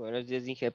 Buenos días, Inge.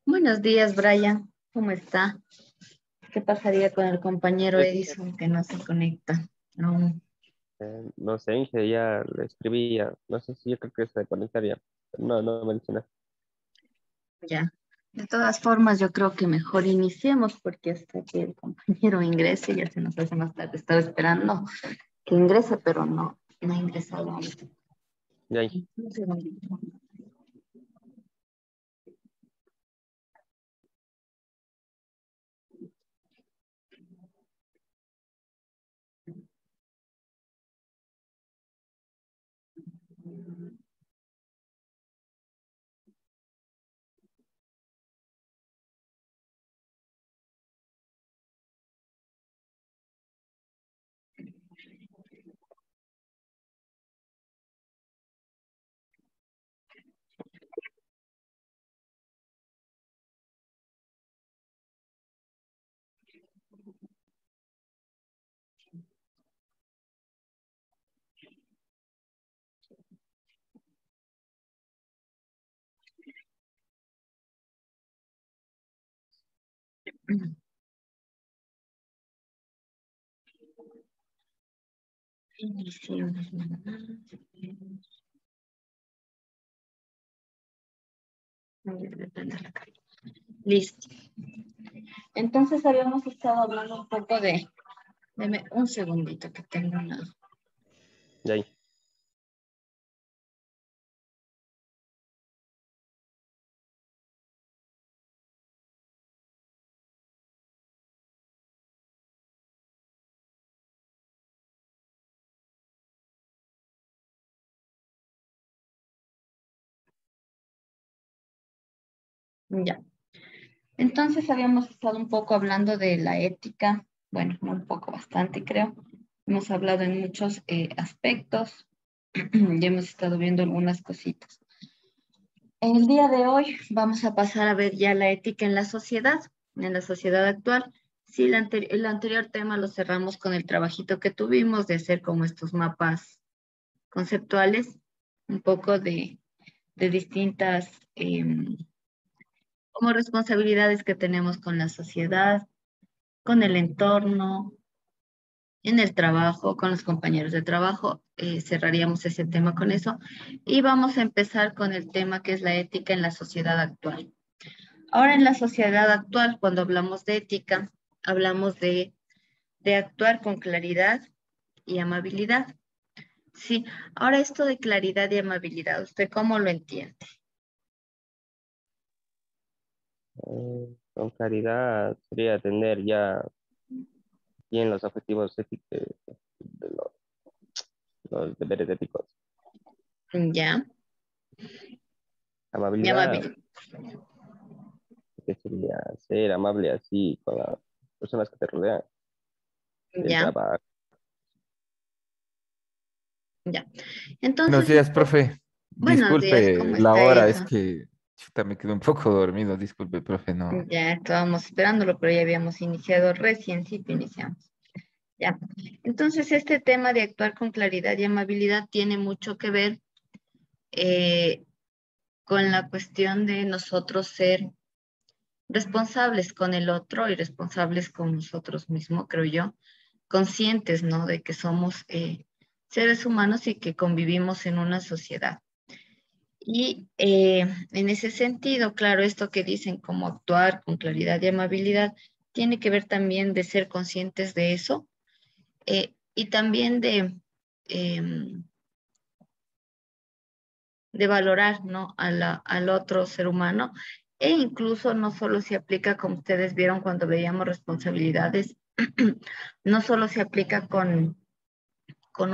Buenos días, Brian. ¿Cómo está? ¿Qué pasaría con el compañero Fíjate, Edison que no se conecta aún? no sé, Inge, ya le escribía, no sé si yo creo que se conectaría. No, no menciona. Ya. De todas formas, yo creo que mejor iniciemos porque hasta que el compañero ingrese ya se nos hace más tarde. Estaba esperando que ingrese, pero no ha ingresado aún. Ya, Inge. Un segundito. Iniciemos. Listo. Entonces habíamos estado hablando un poco de... Deme un segundito que tengo una... Ya, Inge. Ya. Entonces habíamos estado un poco hablando de la ética, bueno, no un poco, bastante creo. Hemos hablado en muchos aspectos y hemos estado viendo algunas cositas. En el día de hoy vamos a pasar a ver ya la ética en la sociedad actual. Sí, el anterior tema lo cerramos con el trabajito que tuvimos de hacer como estos mapas conceptuales, un poco de distintas como responsabilidades que tenemos con la sociedad, con el entorno, en el trabajo, con los compañeros de trabajo. Cerraríamos ese tema con eso. Y vamos a empezar con el tema que es la ética en la sociedad actual. Ahora en la sociedad actual, cuando hablamos de ética, hablamos de actuar con claridad y amabilidad. Sí, ahora esto de claridad y amabilidad, ¿usted cómo lo entiende? Con claridad sería tener ya bien los objetivos éticos, de los deberes éticos. Ya, y Amabilidad, amabilidad. que sería ser amable así con las personas que te rodean, el Ya, trabajo. ya. Buenos Entonces, días, profe. buenos días, ¿cómo Disculpe la está hora, eso? es que chuta, me quedé un poco dormido. Disculpe, profe, no. Ya estábamos esperándolo, pero ya habíamos iniciado recién, sí, iniciamos. Ya. Entonces, este tema de actuar con claridad y amabilidad tiene mucho que ver eh, con la cuestión de nosotros ser responsables con el otro y responsables con nosotros mismos, creo yo, conscientes, ¿no? De que somos seres humanos y que convivimos en una sociedad. Y en ese sentido, claro, esto que dicen como actuar con claridad y amabilidad, tiene que ver también de ser conscientes de eso y también em, de valorar, ¿no? Al otro ser humano. E incluso no solo se aplica, como ustedes vieron cuando veíamos responsabilidades, no solo se aplica con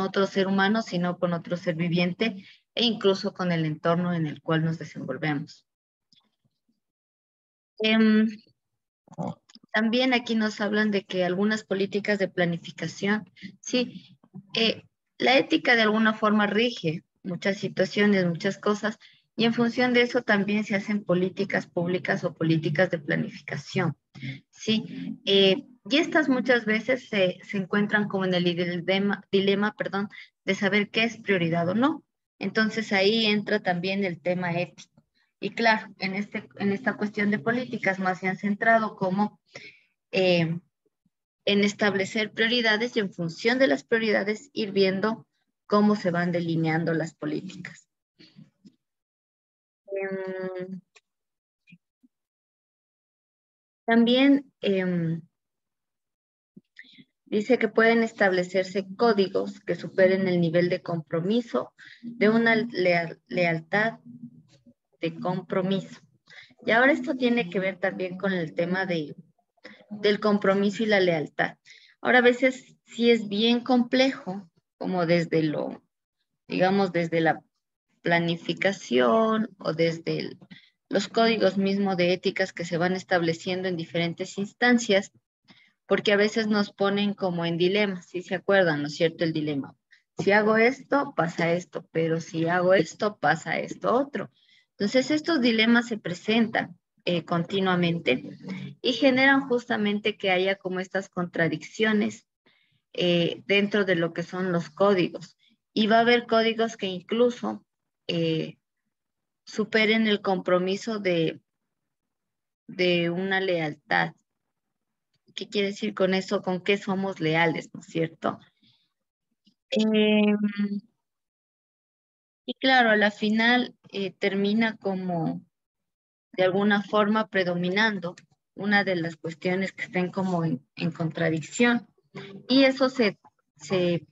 otro ser humano, sino con otro ser viviente e incluso con el entorno en el cual nos desenvolvemos. Em, También aquí nos hablan de que algunas políticas de planificación, sí, eh, la ética de alguna forma rige muchas situaciones, muchas cosas, y en función de eso también se hacen políticas públicas o políticas de planificación, sí. Y estas muchas veces se encuentran como en el dilema, perdón, de saber qué es prioridad o no. Entonces ahí entra también el tema ético. Y claro, en esta cuestión de políticas más se han centrado como en establecer prioridades y en función de las prioridades ir viendo cómo se van delineando las políticas. También dice que pueden establecerse códigos que superen el nivel de compromiso de una lealtad de compromiso. Y ahora esto tiene que ver también con el tema del compromiso y la lealtad. Ahora a veces sí es bien complejo, como desde digamos, desde la planificación o desde los códigos mismos de éticas que se van estableciendo en diferentes instancias, porque a veces nos ponen como en dilemas, ¿sí se acuerdan, no es cierto? El dilema. Si hago esto, pasa esto, pero si hago esto, pasa esto otro. Entonces, estos dilemas se presentan continuamente y generan justamente que haya como estas contradicciones dentro de lo que son los códigos. Y va a haber códigos que incluso superen el compromiso de una lealtad. ¿Qué quiere decir con eso? ¿Con qué somos leales, no es cierto? Eh, y claro, a la final termina como de alguna forma predominando una de las cuestiones que estén como en contradicción. Y eso se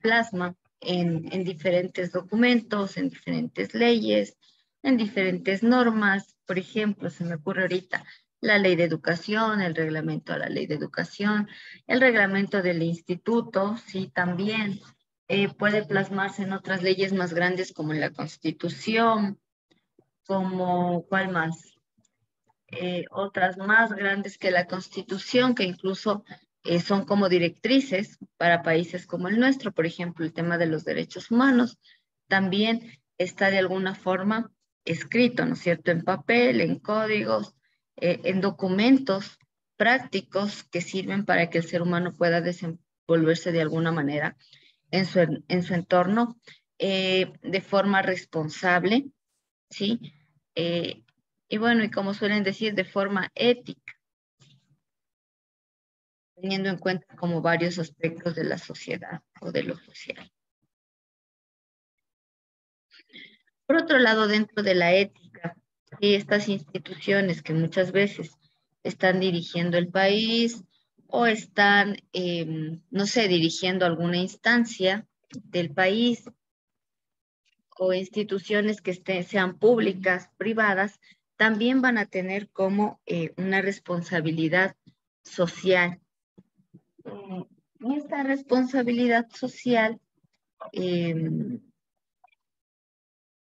plasma en diferentes documentos, en diferentes leyes, en diferentes normas. Por ejemplo, se me ocurre ahorita la ley de educación, el reglamento a la ley de educación, el reglamento del instituto, sí, también puede plasmarse en otras leyes más grandes como en la Constitución, como, ¿cuál más? Otras más grandes que la Constitución, que incluso son como directrices para países como el nuestro, por ejemplo, el tema de los derechos humanos, también está de alguna forma escrito, ¿no es cierto?, en papel, en códigos, en documentos prácticos que sirven para que el ser humano pueda desenvolverse de alguna manera en su entorno de forma responsable, ¿sí? Y bueno, y como suelen decir, de forma ética, teniendo en cuenta como varios aspectos de la sociedad o de lo social. Por otro lado, dentro de la ética, y estas instituciones que muchas veces están dirigiendo el país o están, no sé, dirigiendo alguna instancia del país o instituciones que sean públicas, privadas, también van a tener como una responsabilidad social. Y esta responsabilidad social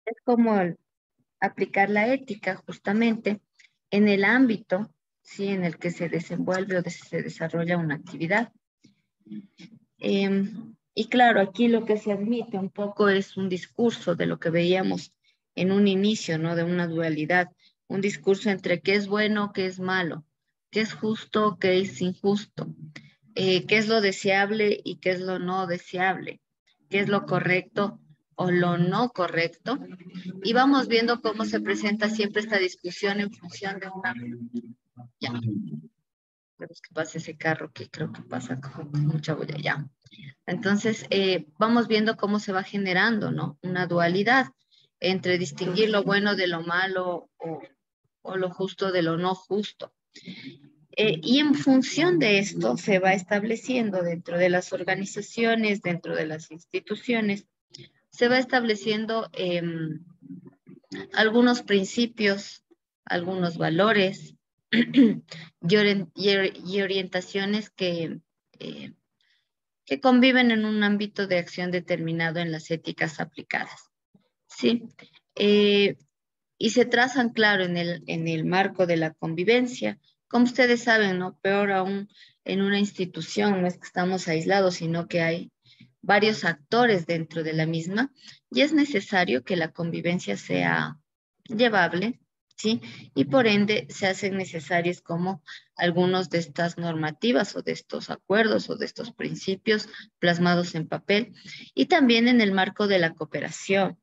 es como aplicar la ética justamente en el ámbito, ¿sí?, en el que se desenvuelve o se desarrolla una actividad. Y claro, aquí lo que se admite un poco es un discurso de lo que veíamos en un inicio, ¿no? De una dualidad, un discurso entre qué es bueno, qué es malo, qué es justo, qué es injusto, qué es lo deseable y qué es lo no deseable, qué es lo correcto o lo no correcto. Y vamos viendo cómo se presenta siempre esta discusión en función de una... Ya, esperemos que pase ese carro que creo que pasa con mucha bulla ya. Entonces, vamos viendo cómo se va generando, ¿no?, una dualidad entre distinguir lo bueno de lo malo o lo justo de lo no justo. Y en función de esto se va estableciendo dentro de las organizaciones, dentro de las instituciones, se va estableciendo algunos principios, algunos valores y orientaciones que conviven en un ámbito de acción determinado en las éticas aplicadas. ¿Sí? Y se trazan, claro, en el marco de la convivencia. Como ustedes saben, ¿no? Peor aún en una institución, no es que estamos aislados, sino que hay varios actores dentro de la misma y es necesario que la convivencia sea llevable, ¿sí? Y por ende se hacen necesarios como algunos de estas normativas o de estos acuerdos o de estos principios plasmados en papel y también en el marco de la cooperación.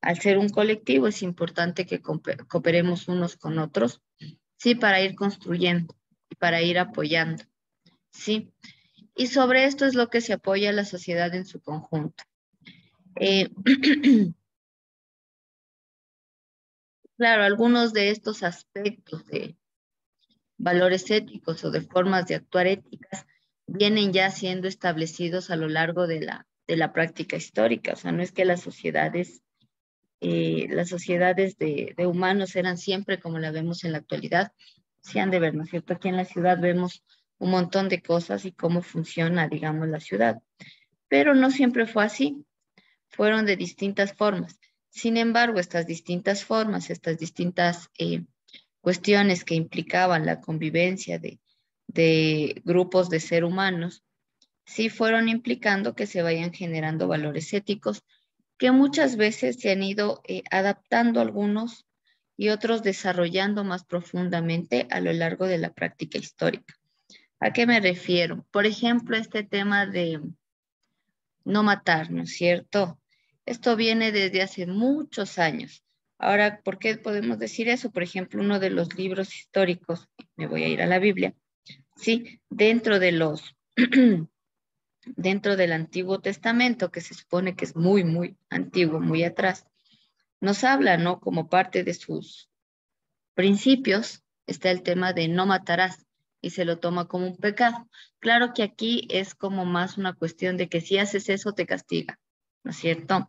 Al ser un colectivo es importante que cooperemos unos con otros, sí, para ir construyendo y para ir apoyando, sí. Y sobre esto es lo que se apoya a la sociedad en su conjunto. Claro, algunos de estos aspectos de valores éticos o de formas de actuar éticas vienen ya siendo establecidos a lo largo de la práctica histórica. O sea, no es que las sociedades de humanos eran siempre como la vemos en la actualidad. Sí han de ver, ¿no es cierto? Aquí en la ciudad vemos un montón de cosas y cómo funciona, digamos, la ciudad. Pero no siempre fue así, fueron de distintas formas. Sin embargo, estas distintas formas, estas distintas cuestiones que implicaban la convivencia de grupos de seres humanos, sí fueron implicando que se vayan generando valores éticos que muchas veces se han ido adaptando algunos y otros desarrollando más profundamente a lo largo de la práctica histórica. ¿A qué me refiero? Por ejemplo, este tema de no matar, ¿no es cierto? Esto viene desde hace muchos años. Ahora, ¿por qué podemos decir eso? Por ejemplo, uno de los libros históricos, me voy a ir a la Biblia, ¿sí? Dentro del Antiguo Testamento, que se supone que es muy, muy antiguo, muy atrás, nos habla, ¿no? Como parte de sus principios está el tema de no matarás y se lo toma como un pecado. Claro que aquí es como más una cuestión de que si haces eso te castiga, ¿no es cierto?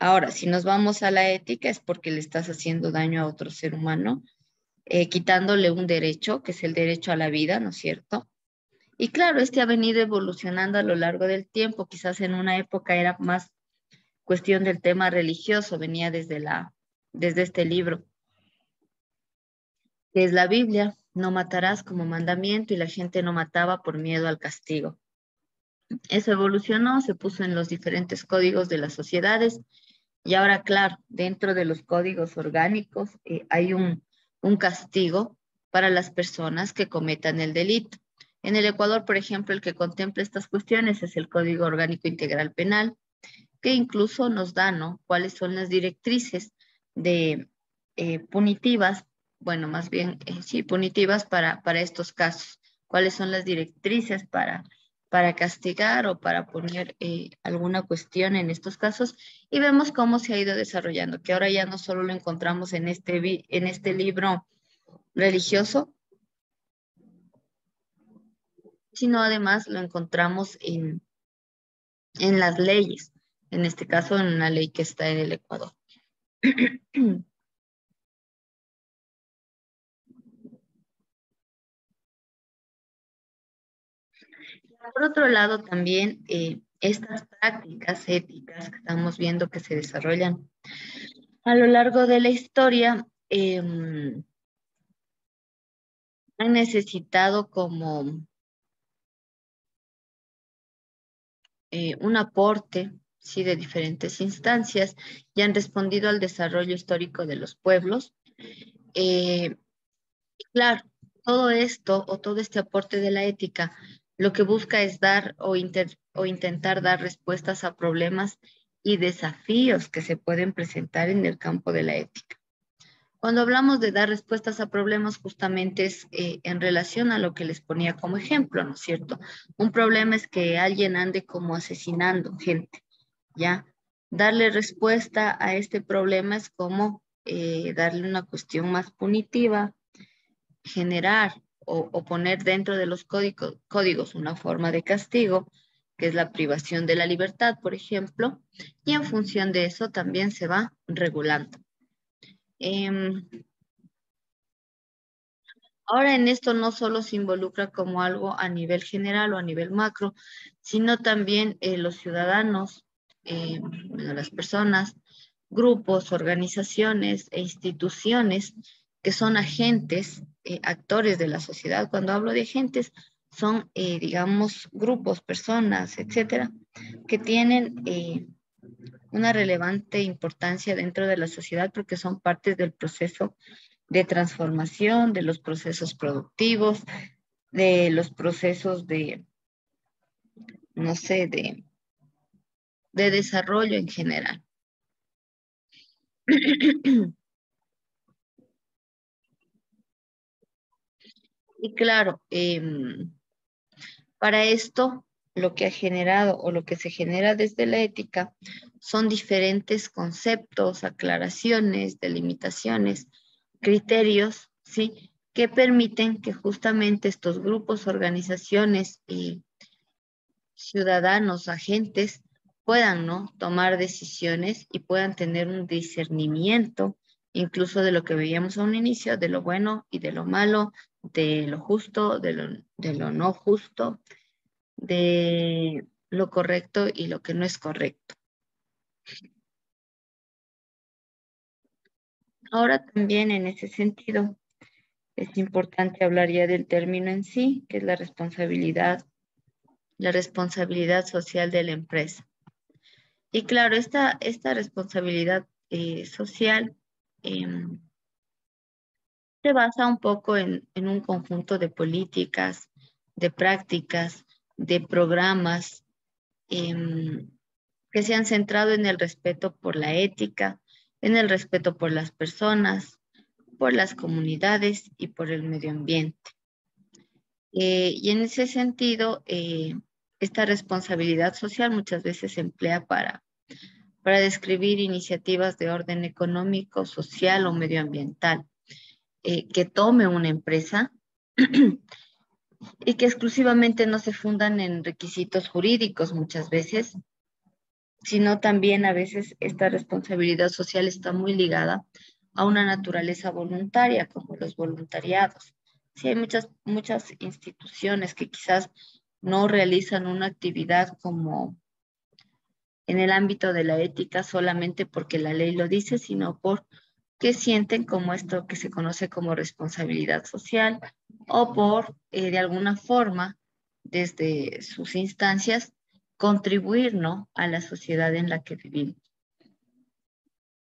Ahora, si nos vamos a la ética es porque le estás haciendo daño a otro ser humano, quitándole un derecho, que es el derecho a la vida, ¿no es cierto? Y claro, este ha venido evolucionando a lo largo del tiempo, quizás en una época era más cuestión del tema religioso, venía desde este libro que es la Biblia, no matarás como mandamiento y la gente no mataba por miedo al castigo. Eso evolucionó, se puso en los diferentes códigos de las sociedades y ahora, claro, dentro de los códigos orgánicos hay un castigo para las personas que cometan el delito. En el Ecuador, por ejemplo, el que contempla estas cuestiones es el Código Orgánico Integral Penal, que incluso nos da, ¿no? Cuáles son las directrices de punitivas, bueno, más bien, sí, punitivas para estos casos. ¿Cuáles son las directrices para castigar o para poner alguna cuestión en estos casos? Y vemos cómo se ha ido desarrollando, que ahora ya no solo lo encontramos en este libro religioso, sino además lo encontramos en las leyes, en este caso en una ley que está en el Ecuador. Por otro lado, también estas prácticas éticas que estamos viendo que se desarrollan a lo largo de la historia han necesitado como un aporte, sí, de diferentes instancias y han respondido al desarrollo histórico de los pueblos. Eh, Claro, todo esto o todo este aporte de la ética lo que busca es dar o intentar dar respuestas a problemas y desafíos que se pueden presentar en el campo de la ética. Cuando hablamos de dar respuestas a problemas, justamente es en relación a lo que les ponía como ejemplo, ¿no es cierto? Un problema es que alguien ande como asesinando gente, ¿ya? Darle respuesta a este problema es como darle una cuestión más punitiva, generar o poner dentro de los códigos una forma de castigo, que es la privación de la libertad, por ejemplo, y en función de eso también se va regulando. Ahora en esto no solo se involucra como algo a nivel general o a nivel macro, sino también los ciudadanos, bueno, las personas, grupos, organizaciones e instituciones que son agentes, actores de la sociedad. Cuando hablo de agentes, son, digamos, grupos, personas, etcétera, que tienen una relevante importancia dentro de la sociedad porque son partes del proceso de transformación, de los procesos productivos, de los procesos de, no sé, de desarrollo en general. Y claro, para esto lo que ha generado o lo que se genera desde la ética son diferentes conceptos, aclaraciones, delimitaciones, criterios, ¿sí? Que permiten que justamente estos grupos, organizaciones y ciudadanos, agentes, puedan, ¿no? Tomar decisiones y puedan tener un discernimiento, incluso de lo que veíamos a un inicio, de lo bueno y de lo malo, de lo justo, de lo no justo, de lo correcto y lo que no es correcto. Ahora también en ese sentido es importante hablar ya del término en sí, que es la responsabilidad social de la empresa. Y claro, esta responsabilidad social se basa un poco en un conjunto de políticas, de prácticas, de programas que se han centrado en el respeto por la ética, en el respeto por las personas, por las comunidades y por el medio ambiente. Y en ese sentido, esta responsabilidad social muchas veces se emplea para describir iniciativas de orden económico, social o medioambiental que tome una empresa y que exclusivamente no se fundan en requisitos jurídicos muchas veces, sino también a veces esta responsabilidad social está muy ligada a una naturaleza voluntaria, como los voluntariados. Sí, hay muchas instituciones que quizás no realizan una actividad como en el ámbito de la ética solamente porque la ley lo dice, sino porque sienten como esto que se conoce como responsabilidad social o por, de alguna forma, desde sus instancias, contribuir, ¿no?, a la sociedad en la que vivimos.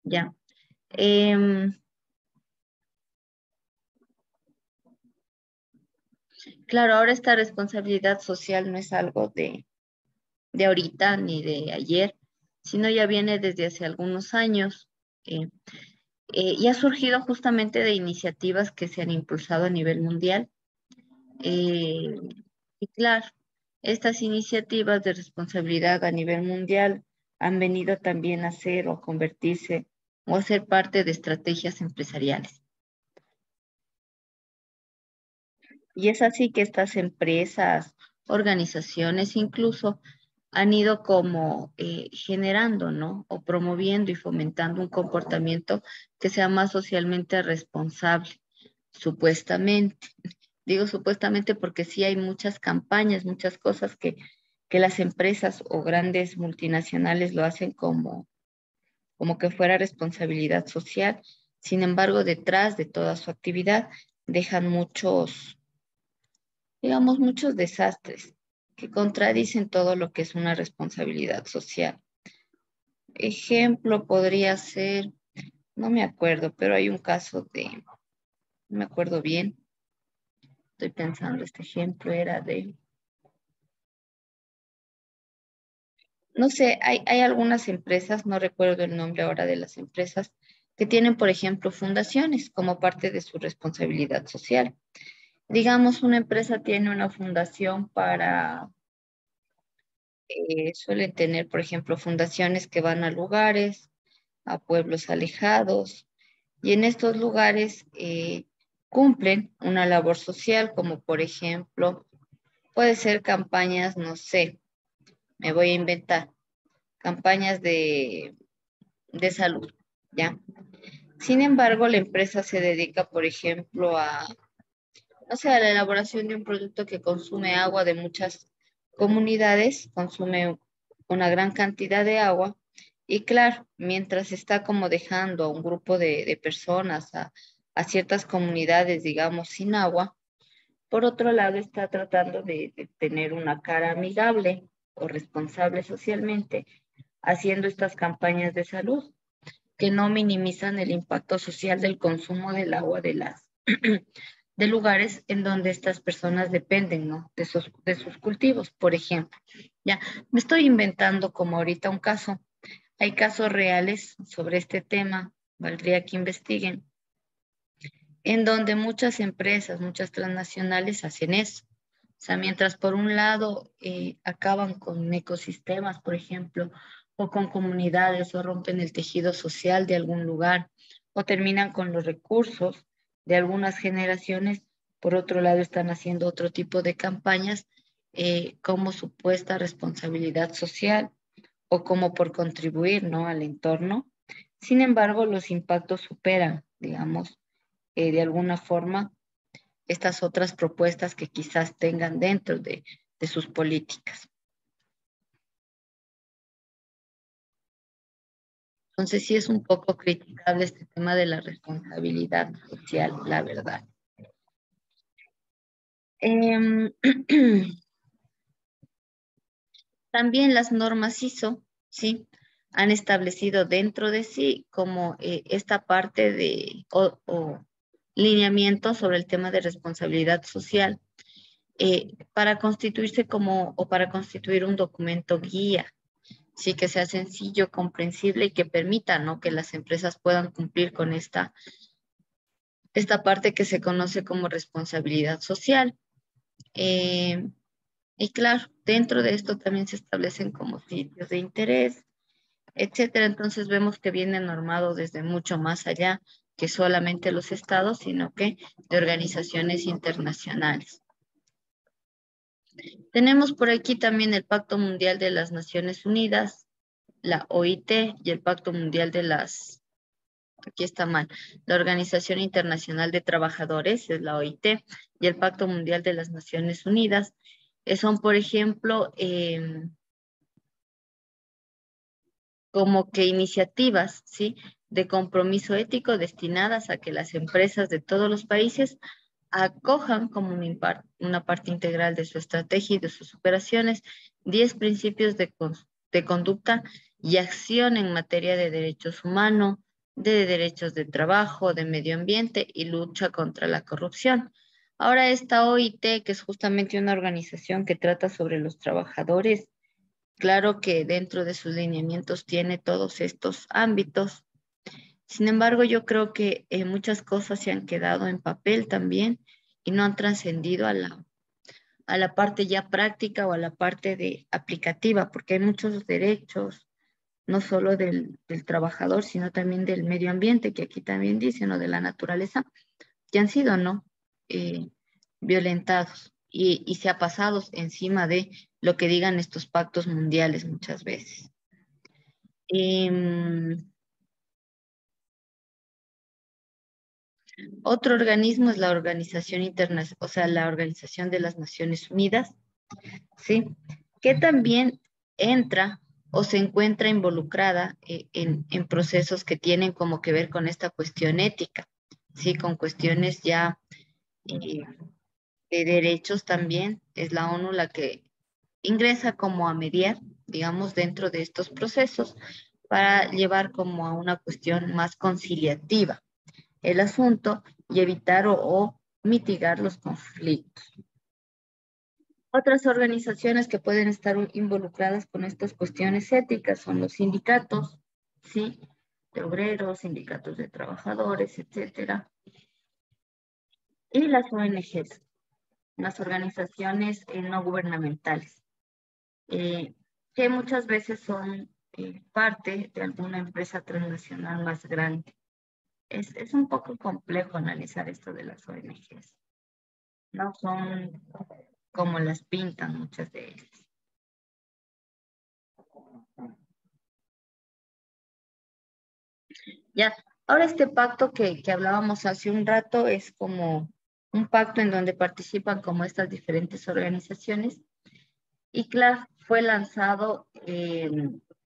Ya. Claro, ahora esta responsabilidad social no es algo de ahorita ni de ayer, sino ya viene desde hace algunos años y ha surgido justamente de iniciativas que se han impulsado a nivel mundial. Y claro, estas iniciativas de responsabilidad a nivel mundial han venido también a ser o a convertirse o a ser parte de estrategias empresariales. Y es así que estas empresas, organizaciones incluso han ido como generando, ¿no? O promoviendo y fomentando un comportamiento que sea más socialmente responsable, supuestamente. Digo supuestamente porque sí hay muchas campañas, muchas cosas que las empresas o grandes multinacionales lo hacen como que fuera responsabilidad social. Sin embargo, detrás de toda su actividad dejan muchos desastres que contradicen todo lo que es una responsabilidad social. Ejemplo podría ser, no me acuerdo, pero hay un caso no me acuerdo bien, estoy pensando, este ejemplo era no sé, hay algunas empresas, no recuerdo el nombre ahora de las empresas, que tienen, por ejemplo, fundaciones como parte de su responsabilidad social. Digamos, una empresa tiene una fundación suelen tener, por ejemplo, fundaciones que van a lugares, a pueblos alejados, y en estos lugares cumplen una labor social, como por ejemplo, puede ser campañas, no sé, me voy a inventar, campañas de salud, ¿ya? Sin embargo, la empresa se dedica, por ejemplo, no sé, a la elaboración de un producto que consume agua de muchas comunidades, consume una gran cantidad de agua y claro, mientras está como dejando a un grupo de personas, a ciertas comunidades, digamos, sin agua, por otro lado está tratando de tener una cara amigable o responsable socialmente, haciendo estas campañas de salud que no minimizan el impacto social del consumo del agua de lugares en donde estas personas dependen, ¿no?, de sus cultivos, por ejemplo. Ya, me estoy inventando como ahorita un caso. Hay casos reales sobre este tema valdría que investiguen, en donde muchas empresas, muchas transnacionales hacen eso. O sea, mientras por un lado acaban con ecosistemas, por ejemplo, o con comunidades, o rompen el tejido social de algún lugar, o terminan con los recursos de algunas generaciones, por otro lado están haciendo otro tipo de campañas como supuesta responsabilidad social o como por contribuir, ¿no?, al entorno. Sin embargo, los impactos superan, digamos, de alguna forma estas otras propuestas que quizás tengan dentro de sus políticas. Entonces sí es un poco criticable este tema de la responsabilidad social, la verdad. También las normas ISO, ¿sí?, han establecido dentro de sí como esta parte de o lineamiento sobre el tema de responsabilidad social para constituirse como o para constituir un documento guía, sí, que sea sencillo, comprensible y que permita, ¿no?, que las empresas puedan cumplir con esta parte que se conoce como responsabilidad social. Y claro, dentro de esto también se establecen como sitios de interés, etcétera. Entonces vemos que viene normado desde mucho más allá que solamente los estados, sino que de organizaciones internacionales. Tenemos por aquí también el Pacto Mundial de las Naciones Unidas, la OIT y el Pacto Mundial de las, aquí está mal, la Organización Internacional de Trabajadores, es la OIT, y el Pacto Mundial de las Naciones Unidas, son, por ejemplo, como que iniciativas, ¿sí?, de compromiso ético destinadas a que las empresas de todos los países acojan como una parte integral de su estrategia y de sus operaciones 10 principios de conducta y acción en materia de derechos humanos, de derechos de trabajo, de medio ambiente y lucha contra la corrupción. Ahora esta OIT, que es justamente una organización que trata sobre los trabajadores, claro que dentro de sus lineamientos tiene todos estos ámbitos. Sin embargo, yo creo que muchas cosas se han quedado en papel también y no han trascendido a la parte ya práctica o a la parte de aplicativa, porque hay muchos derechos, no solo del trabajador, sino también del medio ambiente, que aquí también dicen, o de la naturaleza, que han sido, ¿no?, violentados y se ha pasado encima de lo que digan estos pactos mundiales muchas veces. Otro organismo es la Organización Internacional, o sea, la Organización de las Naciones Unidas, ¿sí?, que también entra o se encuentra involucrada en procesos que tienen como que ver con esta cuestión ética, ¿sí?, con cuestiones ya de derechos también. Es la ONU la que ingresa como a mediar, digamos, dentro de estos procesos para llevar como a una cuestión más conciliativa el asunto y evitar o mitigar los conflictos. Otras organizaciones que pueden estar involucradas con estas cuestiones éticas son los sindicatos, ¿sí?, de obreros, sindicatos de trabajadores, etcétera. Y las ONGs, las organizaciones no gubernamentales, que muchas veces son parte de alguna empresa transnacional más grande. Es un poco complejo analizar esto de las ONGs. No son como las pintan muchas de ellas. Ya, ahora este pacto que hablábamos hace un rato es como un pacto en donde participan como estas diferentes organizaciones y claro, fue lanzado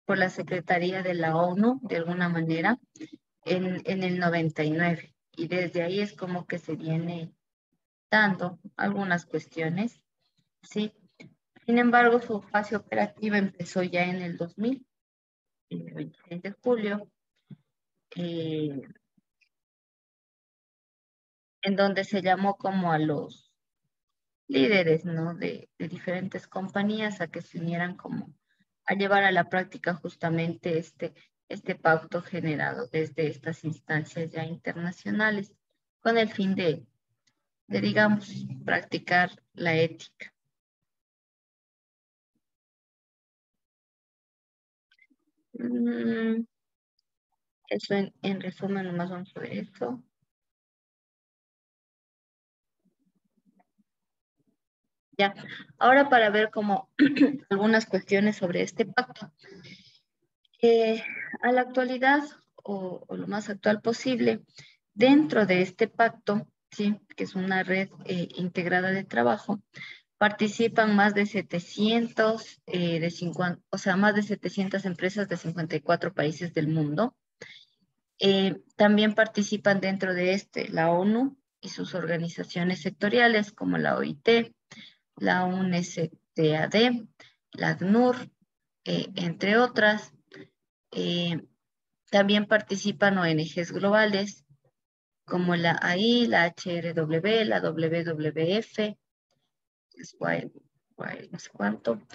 por la Secretaría de la ONU de alguna manera en el 99 y desde ahí es como que se viene dando algunas cuestiones, ¿sí? Sin embargo, su fase operativa empezó ya en el 2000, el 26 de julio, en donde se llamó como a los líderes, ¿no?, de diferentes compañías a que se unieran como a llevar a la práctica justamente este este pacto generado desde estas instancias ya internacionales con el fin de digamos, practicar la ética. Eso en resumen, nomás vamos a ver esto. Ya, ahora para ver como algunas cuestiones sobre este pacto. A la actualidad, o lo más actual posible, dentro de este pacto, ¿sí? Que es una red integrada de trabajo, participan más de 700, más de 700 empresas de 54 países del mundo. También participan dentro de la ONU y sus organizaciones sectoriales como la OIT, la UNCTAD, la ACNUR, entre otras. También participan ONGs globales como la AI, la HRW, la WWF, no sé cuánto. O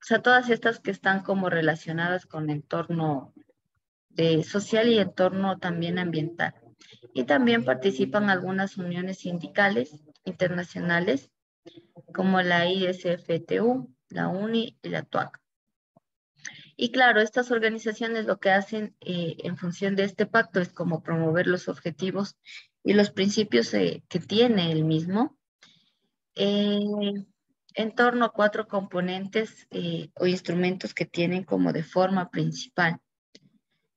sea, todas estas que están como relacionadas con entorno social y entorno también ambiental. Y también participan algunas uniones sindicales internacionales como la ISFTU, la UNI y la TUAC. Y claro, estas organizaciones lo que hacen en función de este pacto es como promover los objetivos y los principios que tiene el mismo en torno a 4 componentes o instrumentos que tienen como de forma principal.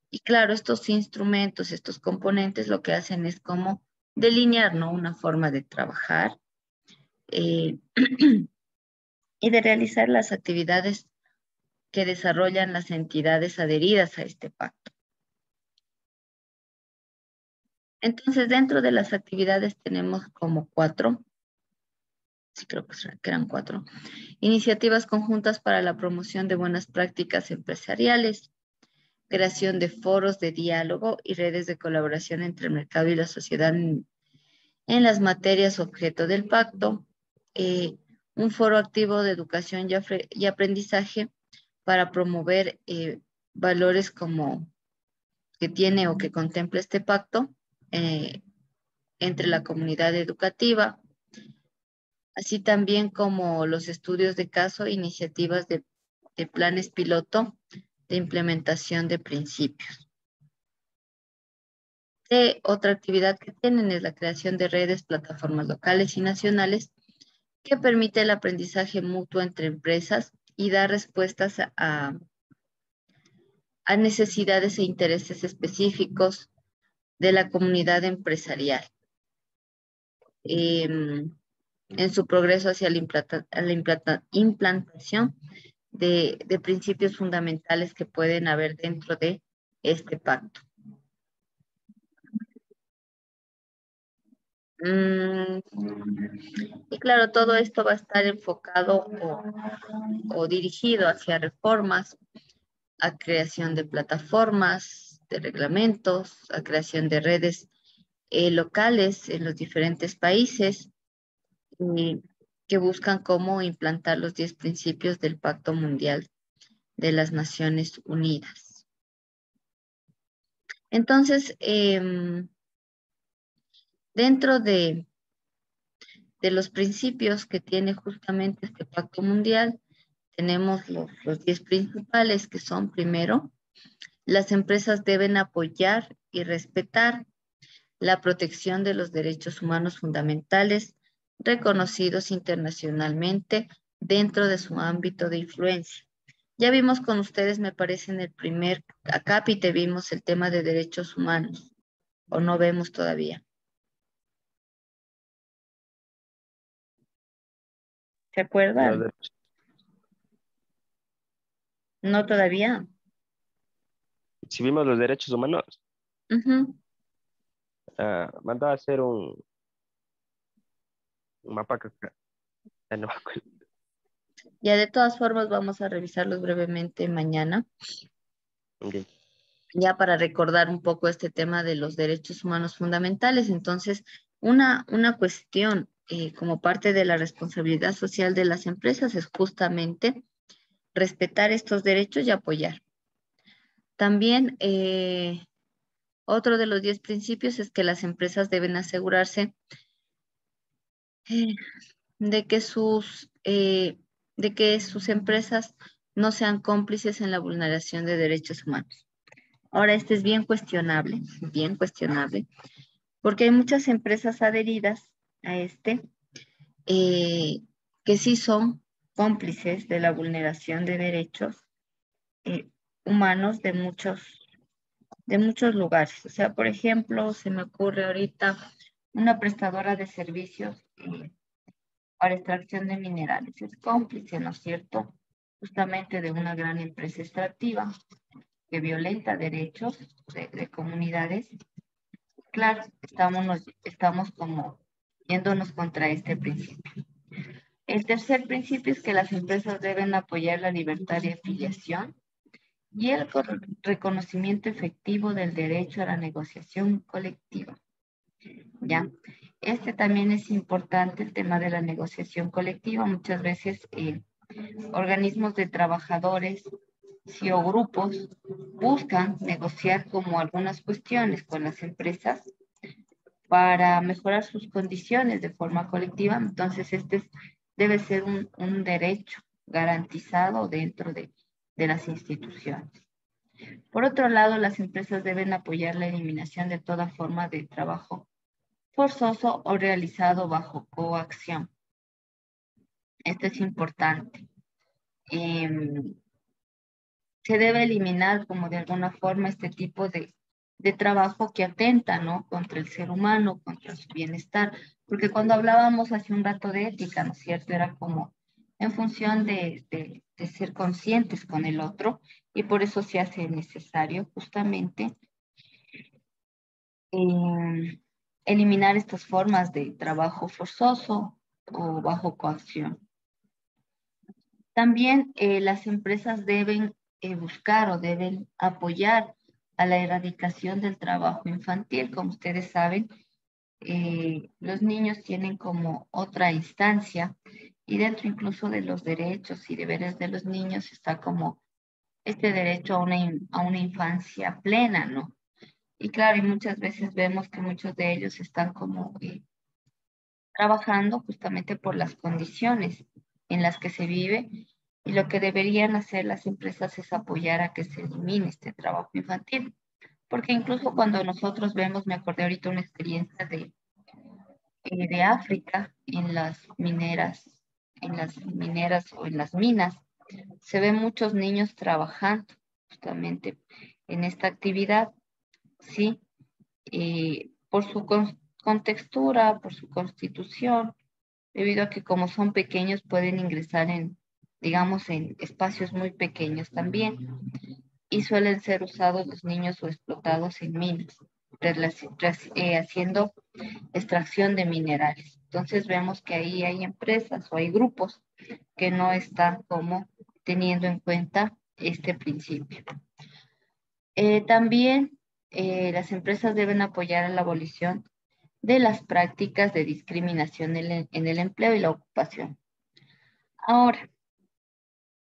Y claro, estos instrumentos, estos componentes lo que hacen es como delinear, ¿no? Una forma de trabajar y de realizar las actividades que desarrollan las entidades adheridas a este pacto. Entonces, dentro de las actividades tenemos como 4, sí creo que eran 4, iniciativas conjuntas para la promoción de buenas prácticas empresariales, creación de foros de diálogo y redes de colaboración entre el mercado y la sociedad en las materias objeto del pacto, un foro activo de educación y aprendizaje para promover valores como que tiene o que contempla este pacto entre la comunidad educativa, así también como los estudios de caso e iniciativas de planes piloto de implementación de principios. Otra actividad que tienen es la creación de redes, plataformas locales y nacionales que permite el aprendizaje mutuo entre empresas y da respuestas a necesidades e intereses específicos de la comunidad empresarial en su progreso hacia la implantación de principios fundamentales que pueden haber dentro de este pacto. Y claro, todo esto va a estar enfocado o dirigido hacia reformas, a creación de plataformas, de reglamentos, a creación de redes locales en los diferentes países que buscan cómo implantar los 10 principios del Pacto Mundial de las Naciones Unidas. Entonces, dentro de los principios que tiene justamente este Pacto Mundial, tenemos los 10 principales que son, primero, las empresas deben apoyar y respetar la protección de los derechos humanos fundamentales reconocidos internacionalmente dentro de su ámbito de influencia. Ya vimos con ustedes, me parece, en el primer acápite vimos el tema de derechos humanos, o no vemos todavía. ¿Se acuerdan? No todavía. Si vimos los derechos humanos, mandó a hacer un mapa que no me acuerdo. Ya de todas formas vamos a revisarlos brevemente mañana. Okay. Ya para recordar un poco este tema de los derechos humanos fundamentales. Entonces, una cuestión como parte de la responsabilidad social de las empresas es justamente respetar estos derechos y apoyar. También otro de los 10 principios es que las empresas deben asegurarse de que sus empresas no sean cómplices en la vulneración de derechos humanos. Ahora, este es bien cuestionable, porque hay muchas empresas adheridas a que sí son cómplices de la vulneración de derechos humanos de muchos lugares. O sea, por ejemplo, se me ocurre ahorita una prestadora de servicios para extracción de minerales. Es cómplice, ¿no es cierto? Justamente de una gran empresa extractiva que violenta derechos de comunidades. Claro, estamos como yéndonos contra este principio. El tercer principio es que las empresas deben apoyar la libertad de afiliación y el reconocimiento efectivo del derecho a la negociación colectiva. ¿Ya? Este también es importante, el tema de la negociación colectiva. Muchas veces organismos de trabajadores, sí, o grupos buscan negociar como algunas cuestiones con las empresas para mejorar sus condiciones de forma colectiva. Entonces, debe ser un derecho garantizado dentro de las instituciones. Por otro lado, las empresas deben apoyar la eliminación de toda forma de trabajo forzoso o realizado bajo coacción. Esto es importante. Se debe eliminar como de alguna forma este tipo de trabajo que atenta, ¿no?, contra el ser humano, contra su bienestar, porque cuando hablábamos hace un rato de ética, ¿no es cierto?, era como en función de ser conscientes con el otro, y por eso se hace necesario justamente eliminar estas formas de trabajo forzoso o bajo coacción. También las empresas deben buscar o deben apoyar a la erradicación del trabajo infantil. Como ustedes saben, los niños tienen como otra instancia, y dentro incluso de los derechos y deberes de los niños está como este derecho a una infancia plena, ¿no? Y claro, y muchas veces vemos que muchos de ellos están como trabajando justamente por las condiciones en las que se vive, y lo que deberían hacer las empresas es apoyar a que se elimine este trabajo infantil. Porque incluso cuando nosotros vemos, me acordé ahorita una experiencia de África en las mineras o en las minas, se ven muchos niños trabajando justamente en esta actividad, ¿sí? Por su contextura, por su constitución, debido a que como son pequeños pueden ingresar digamos, en espacios muy pequeños también, y suelen ser usados los niños o explotados en minas, haciendo extracción de minerales. Entonces vemos que ahí hay empresas o hay grupos que no están como teniendo en cuenta este principio. También las empresas deben apoyar a la abolición de las prácticas de discriminación en el empleo y la ocupación. Ahora,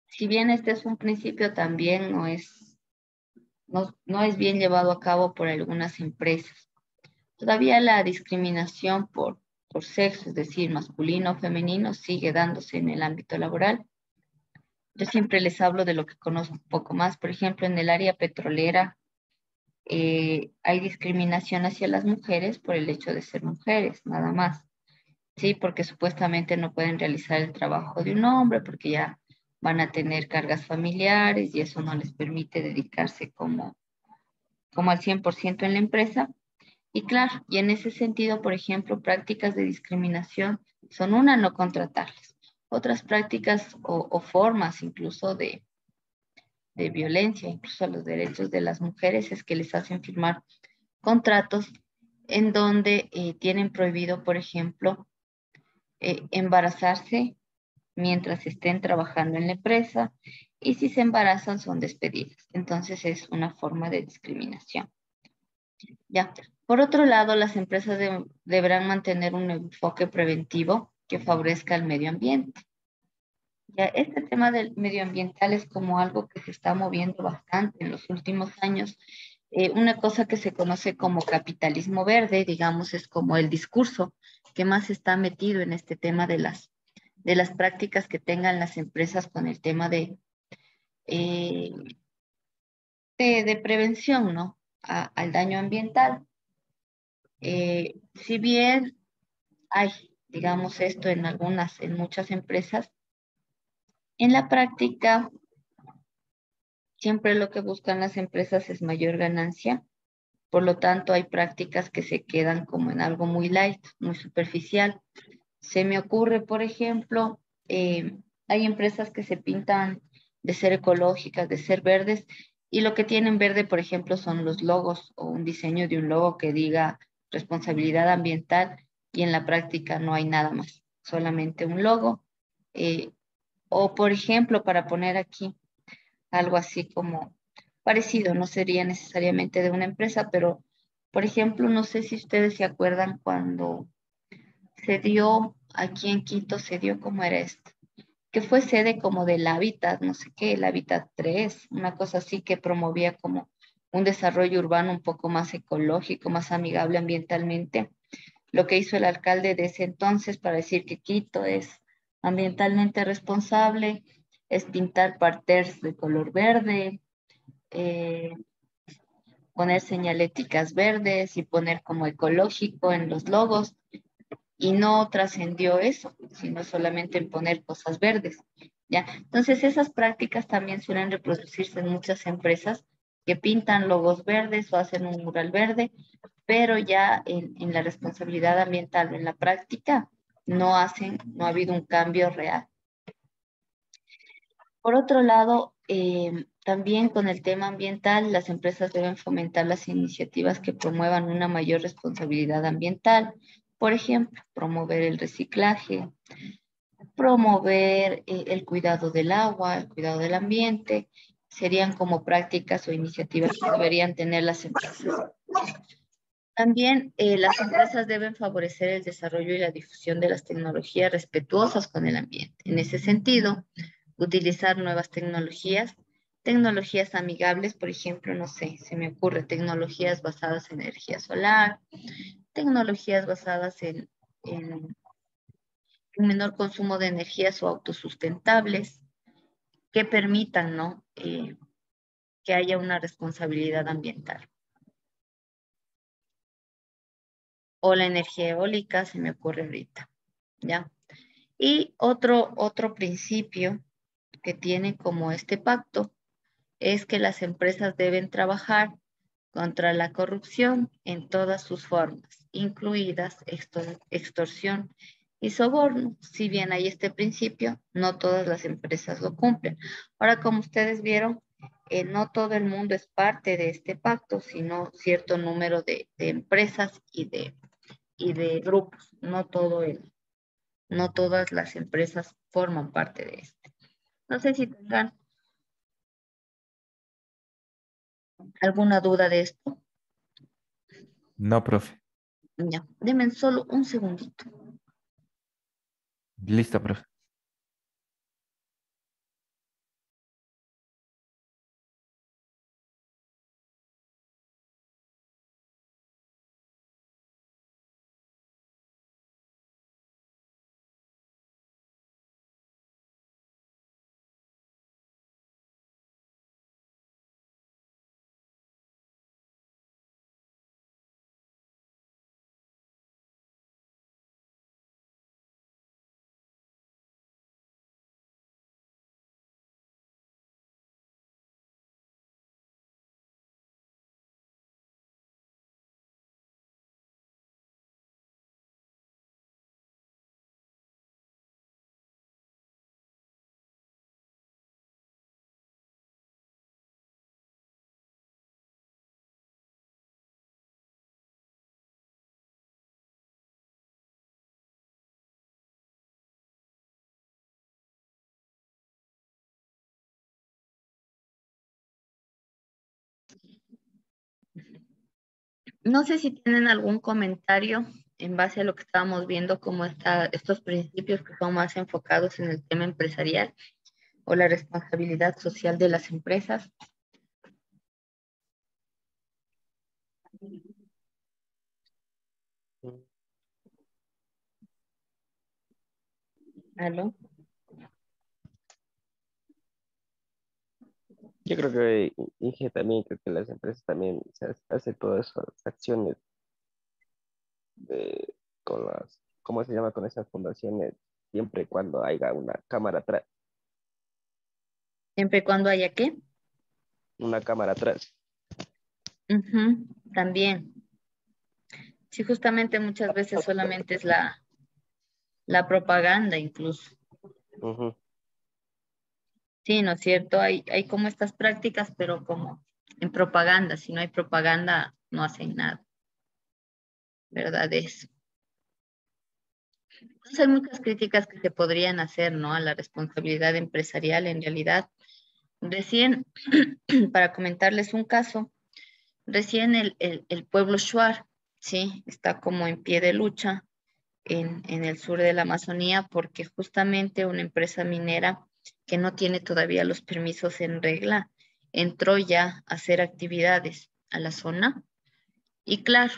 si bien este es un principio, también no es bien llevado a cabo por algunas empresas. Todavía la discriminación por sexo, es decir, masculino o femenino, sigue dándose en el ámbito laboral. Yo siempre les hablo de lo que conozco un poco más. Por ejemplo, en el área petrolera hay discriminación hacia las mujeres por el hecho de ser mujeres, nada más. Sí, porque supuestamente no pueden realizar el trabajo de un hombre porque ya van a tener cargas familiares y eso no les permite dedicarse como al 100% en la empresa. Y claro, y en ese sentido, por ejemplo, prácticas de discriminación son no contratarles. Otras prácticas o formas incluso de violencia, incluso a los derechos de las mujeres, es que les hacen firmar contratos en donde tienen prohibido, por ejemplo, embarazarse mientras estén trabajando en la empresa, y si se embarazan son despedidas. Entonces es una forma de discriminación. Ya. Por otro lado, las empresas deberán mantener un enfoque preventivo que favorezca el medio ambiente. Ya, este tema del medioambiental es como algo que se está moviendo bastante en los últimos años. Una cosa que se conoce como capitalismo verde, digamos, es como el discurso que más está metido en este tema de las prácticas que tengan las empresas con el tema eh, de prevención, ¿no? Al daño ambiental. Si bien hay, digamos, esto en muchas empresas, en la práctica siempre lo que buscan las empresas es mayor ganancia. Por lo tanto, hay prácticas que se quedan como en algo muy light, muy superficial. Se me ocurre, por ejemplo, hay empresas que se pintan de ser ecológicas, de ser verdes, y lo que tienen verde, por ejemplo, son los logos o un diseño de un logo que diga responsabilidad ambiental, y en la práctica no hay nada más, solamente un logo. Eh, o, por ejemplo, para poner aquí algo así como parecido, no sería necesariamente de una empresa, pero, por ejemplo, no sé si ustedes se acuerdan cuando se dio aquí en Quito, se dio como era esto, que fue sede como del Hábitat, no sé qué, el Hábitat 3, una cosa así que promovía como un desarrollo urbano un poco más ecológico, más amigable ambientalmente. Lo que hizo el alcalde de ese entonces para decir que Quito es ambientalmente responsable, es pintar parterres de color verde, eh, poner señaléticas verdes y poner como ecológico en los logos, y no trascendió eso, sino solamente en poner cosas verdes. ¿Ya? Entonces esas prácticas también suelen reproducirse en muchas empresas que pintan logos verdes o hacen un mural verde, pero ya en la responsabilidad ambiental, en la práctica, no ha habido un cambio real. Por otro lado, también con el tema ambiental, las empresas deben fomentar las iniciativas que promuevan una mayor responsabilidad ambiental. Por ejemplo, promover el reciclaje, promover el cuidado del agua, el cuidado del ambiente. Serían como prácticas o iniciativas que deberían tener las empresas. También las empresas deben favorecer el desarrollo y la difusión de las tecnologías respetuosas con el ambiente. En ese sentido, utilizar nuevas tecnologías, tecnologías amigables, por ejemplo, no sé, se me ocurre tecnologías basadas en energía solar, tecnologías basadas en un menor consumo de energías o autosustentables que permitan, ¿no? Que haya una responsabilidad ambiental. O la energía eólica, se me ocurre ahorita, ¿ya? Y otro principio que tiene como este pacto es que las empresas deben trabajar contra la corrupción en todas sus formas, incluidas extorsión y soborno. Si bien hay este principio, no todas las empresas lo cumplen. Ahora, como ustedes vieron, no todo el mundo es parte de este pacto, sino cierto número de empresas y de grupos. No todas las empresas forman parte de este. No sé si tendrán alguna duda de esto. No, profe. Ya, denme solo un segundito. Listo, profe. No sé si tienen algún comentario en base a lo que estábamos viendo, como estos principios que son más enfocados en el tema empresarial o la responsabilidad social de las empresas. ¿Aló? Yo creo que Inge también, creo que las empresas también se hace todas esas acciones de, con las, ¿cómo se llama? Con esas fundaciones, siempre y cuando haya una cámara atrás, Siempre y cuando haya qué. una cámara atrás. Ujú, también. Sí, justamente muchas veces solamente es la propaganda incluso. Ujú. Sí, ¿no es cierto? Hay como estas prácticas, pero como en propaganda. Si no hay propaganda, no hacen nada, ¿verdad? Eso. Entonces hay muchas críticas que se podrían hacer, ¿no? A la responsabilidad empresarial en realidad. Recién, para comentarles un caso, recién el pueblo Shuar, ¿sí? Está como en pie de lucha en el sur de la Amazonía porque justamente una empresa minera que no tiene todavía los permisos en regla entró ya a hacer actividades a la zona y claro,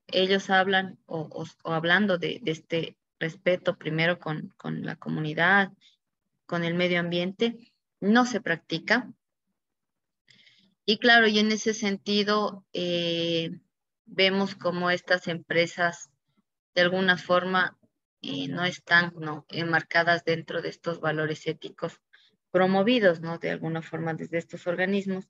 ellos hablan o hablando de este respeto primero con la comunidad, con el medio ambiente, no se practica. Y claro, y en ese sentido vemos como estas empresas de alguna forma no están, ¿no? Enmarcadas dentro de estos valores éticos promovidos, ¿no? De alguna forma desde estos organismos.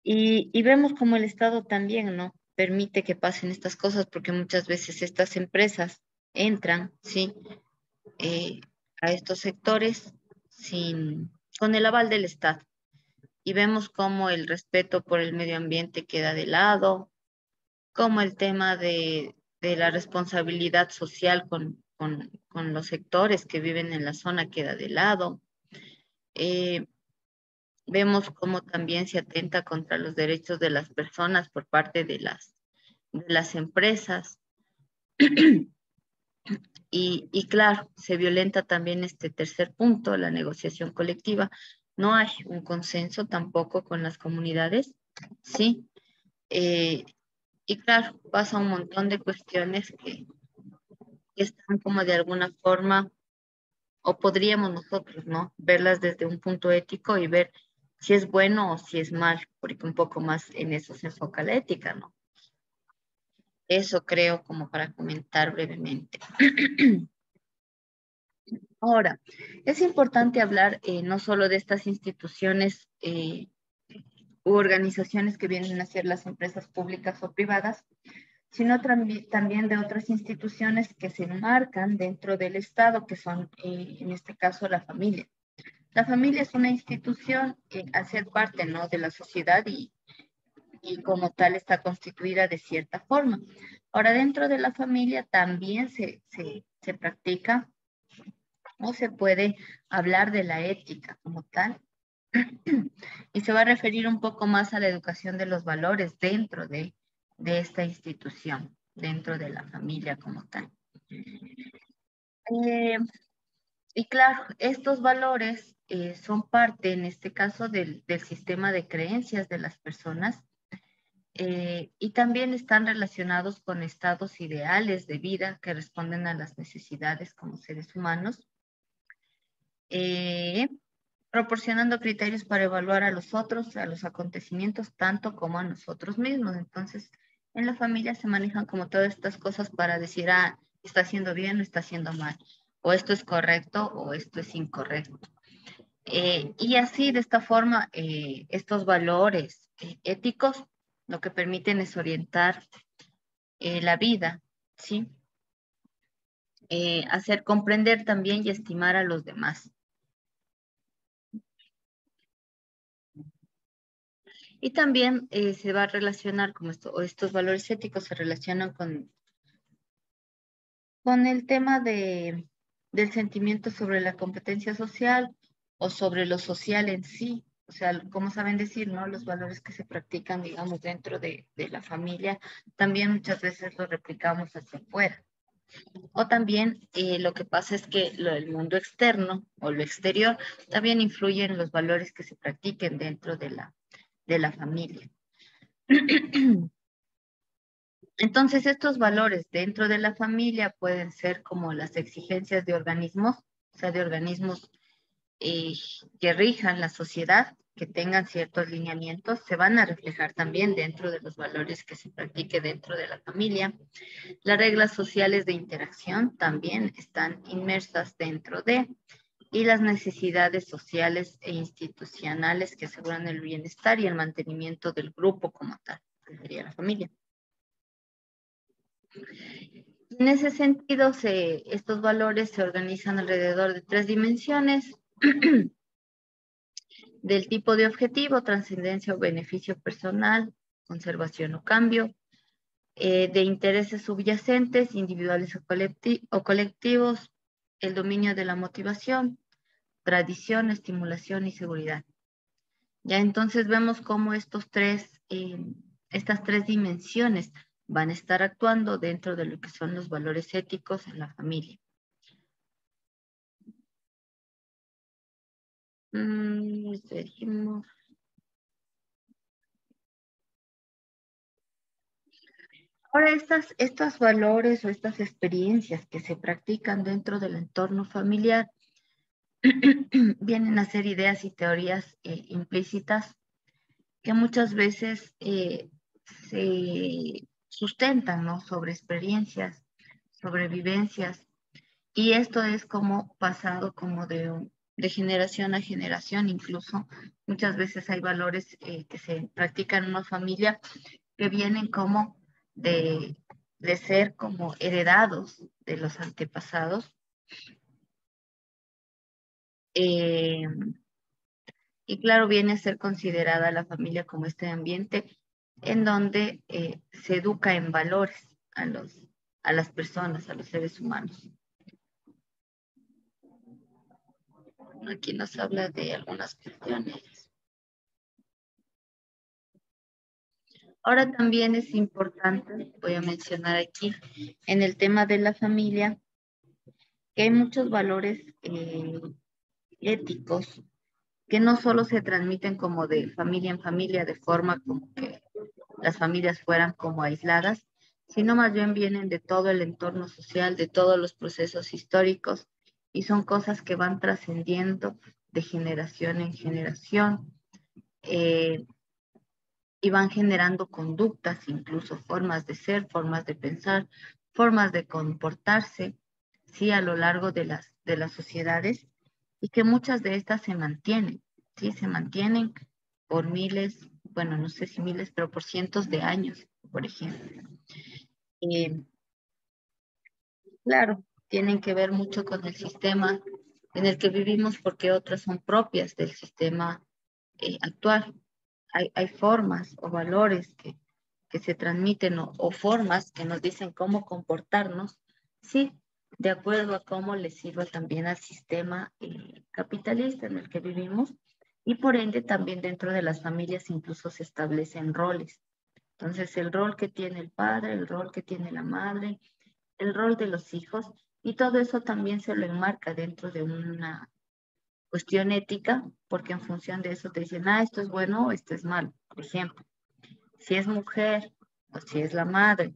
Y vemos como el Estado también, ¿no? Permite que pasen estas cosas porque muchas veces estas empresas entran, ¿sí? Eh, a estos sectores con el aval del Estado. Y vemos cómo el respeto por el medio ambiente queda de lado, como el tema de la responsabilidad social con los sectores que viven en la zona queda de lado. Eh, Vemos cómo también se atenta contra los derechos de las personas por parte de las empresas. Y claro, se violenta también este tercer punto, la negociación colectiva. No hay un consenso tampoco con las comunidades, ¿sí? Eh, y claro, pasa un montón de cuestiones que están como de alguna forma, o podríamos nosotros, ¿no? Verlas desde un punto ético y ver si es bueno o si es mal, porque un poco más en eso se enfoca la ética, ¿no? Eso creo como para comentar brevemente. Ahora, es importante hablar no solo de estas instituciones u organizaciones que vienen a ser las empresas públicas o privadas, sino también de otras instituciones que se enmarcan dentro del Estado, que son, en este caso, la familia. La familia es una institución que al ser parte, ¿no? de la sociedad y como tal está constituida de cierta forma. Ahora, dentro de la familia también se practica o se puede hablar de la ética como tal y se va a referir un poco más a la educación de los valores dentro de esta institución, dentro de la familia como tal. Eh, y claro, estos valores son parte, en este caso, del sistema de creencias de las personas y también están relacionados con estados ideales de vida que responden a las necesidades como seres humanos, eh, proporcionando criterios para evaluar a los otros, a los acontecimientos, tanto como a nosotros mismos. Entonces, en la familia se manejan como todas estas cosas para decir, ah, está haciendo bien o está haciendo mal, o esto es correcto o esto es incorrecto. Y así, de esta forma, estos valores éticos lo que permiten es orientar la vida, ¿sí? Hacer comprender también y estimar a los demás. Y también se va a relacionar, como estos valores éticos se relacionan con el tema del sentimiento sobre la competencia social o sobre lo social en sí, o sea, como saben decir, ¿no? Los valores que se practican, digamos, dentro de la familia, también muchas veces los replicamos hacia afuera. O también lo que pasa es que el mundo externo o lo exterior también influye en los valores que se practiquen dentro de la familia. Entonces, estos valores dentro de la familia pueden ser como las exigencias de organismos, o sea, de organismos que rijan la sociedad, que tengan ciertos lineamientos, se van a reflejar también dentro de los valores que se practique dentro de la familia. Las reglas sociales de interacción también están inmersas dentro de, y las necesidades sociales e institucionales que aseguran el bienestar y el mantenimiento del grupo como tal, que sería la familia. En ese sentido, estos valores se organizan alrededor de 3 dimensiones del tipo de objetivo: trascendencia o beneficio personal, conservación o cambio, de intereses subyacentes, individuales o colectivos, el dominio de la motivación, tradición, estimulación y seguridad. Ya entonces vemos cómo estas 3 dimensiones van a estar actuando dentro de lo que son los valores éticos en la familia. Seguimos. Ahora, estos valores o estas experiencias que se practican dentro del entorno familiar vienen a ser ideas y teorías implícitas que muchas veces se sustentan, ¿no? Sobre experiencias, sobre vivencias, y esto es como pasado como de generación a generación. Incluso muchas veces hay valores que se practican en una familia que vienen como de ser como heredados de los antepasados. Y claro, viene a ser considerada la familia como este ambiente en donde se educa en valores a las personas, a los seres humanos. Aquí nos habla de algunas cuestiones. Ahora también es importante, voy a mencionar aquí, en el tema de la familia, que hay muchos valores éticos que no solo se transmiten como de familia en familia, de forma como que las familias fueran como aisladas, sino más bien vienen de todo el entorno social, de todos los procesos históricos, y son cosas que van trascendiendo de generación en generación, y van generando conductas, incluso formas de ser, formas de pensar, formas de comportarse, sí, a lo largo de las sociedades, y que muchas de estas se mantienen, sí, se mantienen por miles, bueno, no sé si miles, pero por cientos de años, por ejemplo. Claro, tienen que ver mucho con el sistema en el que vivimos, porque otras son propias del sistema actual. Hay formas o valores que se transmiten, o formas que nos dicen cómo comportarnos, sí, de acuerdo a cómo le sirva también al sistema capitalista en el que vivimos, y por ende también dentro de las familias incluso se establecen roles. Entonces, el rol que tiene el padre, el rol que tiene la madre, el rol de los hijos, y todo eso también se lo enmarca dentro de una cuestión ética, porque en función de eso te dicen, esto es bueno o esto es malo. Por ejemplo, si es mujer o si es la madre,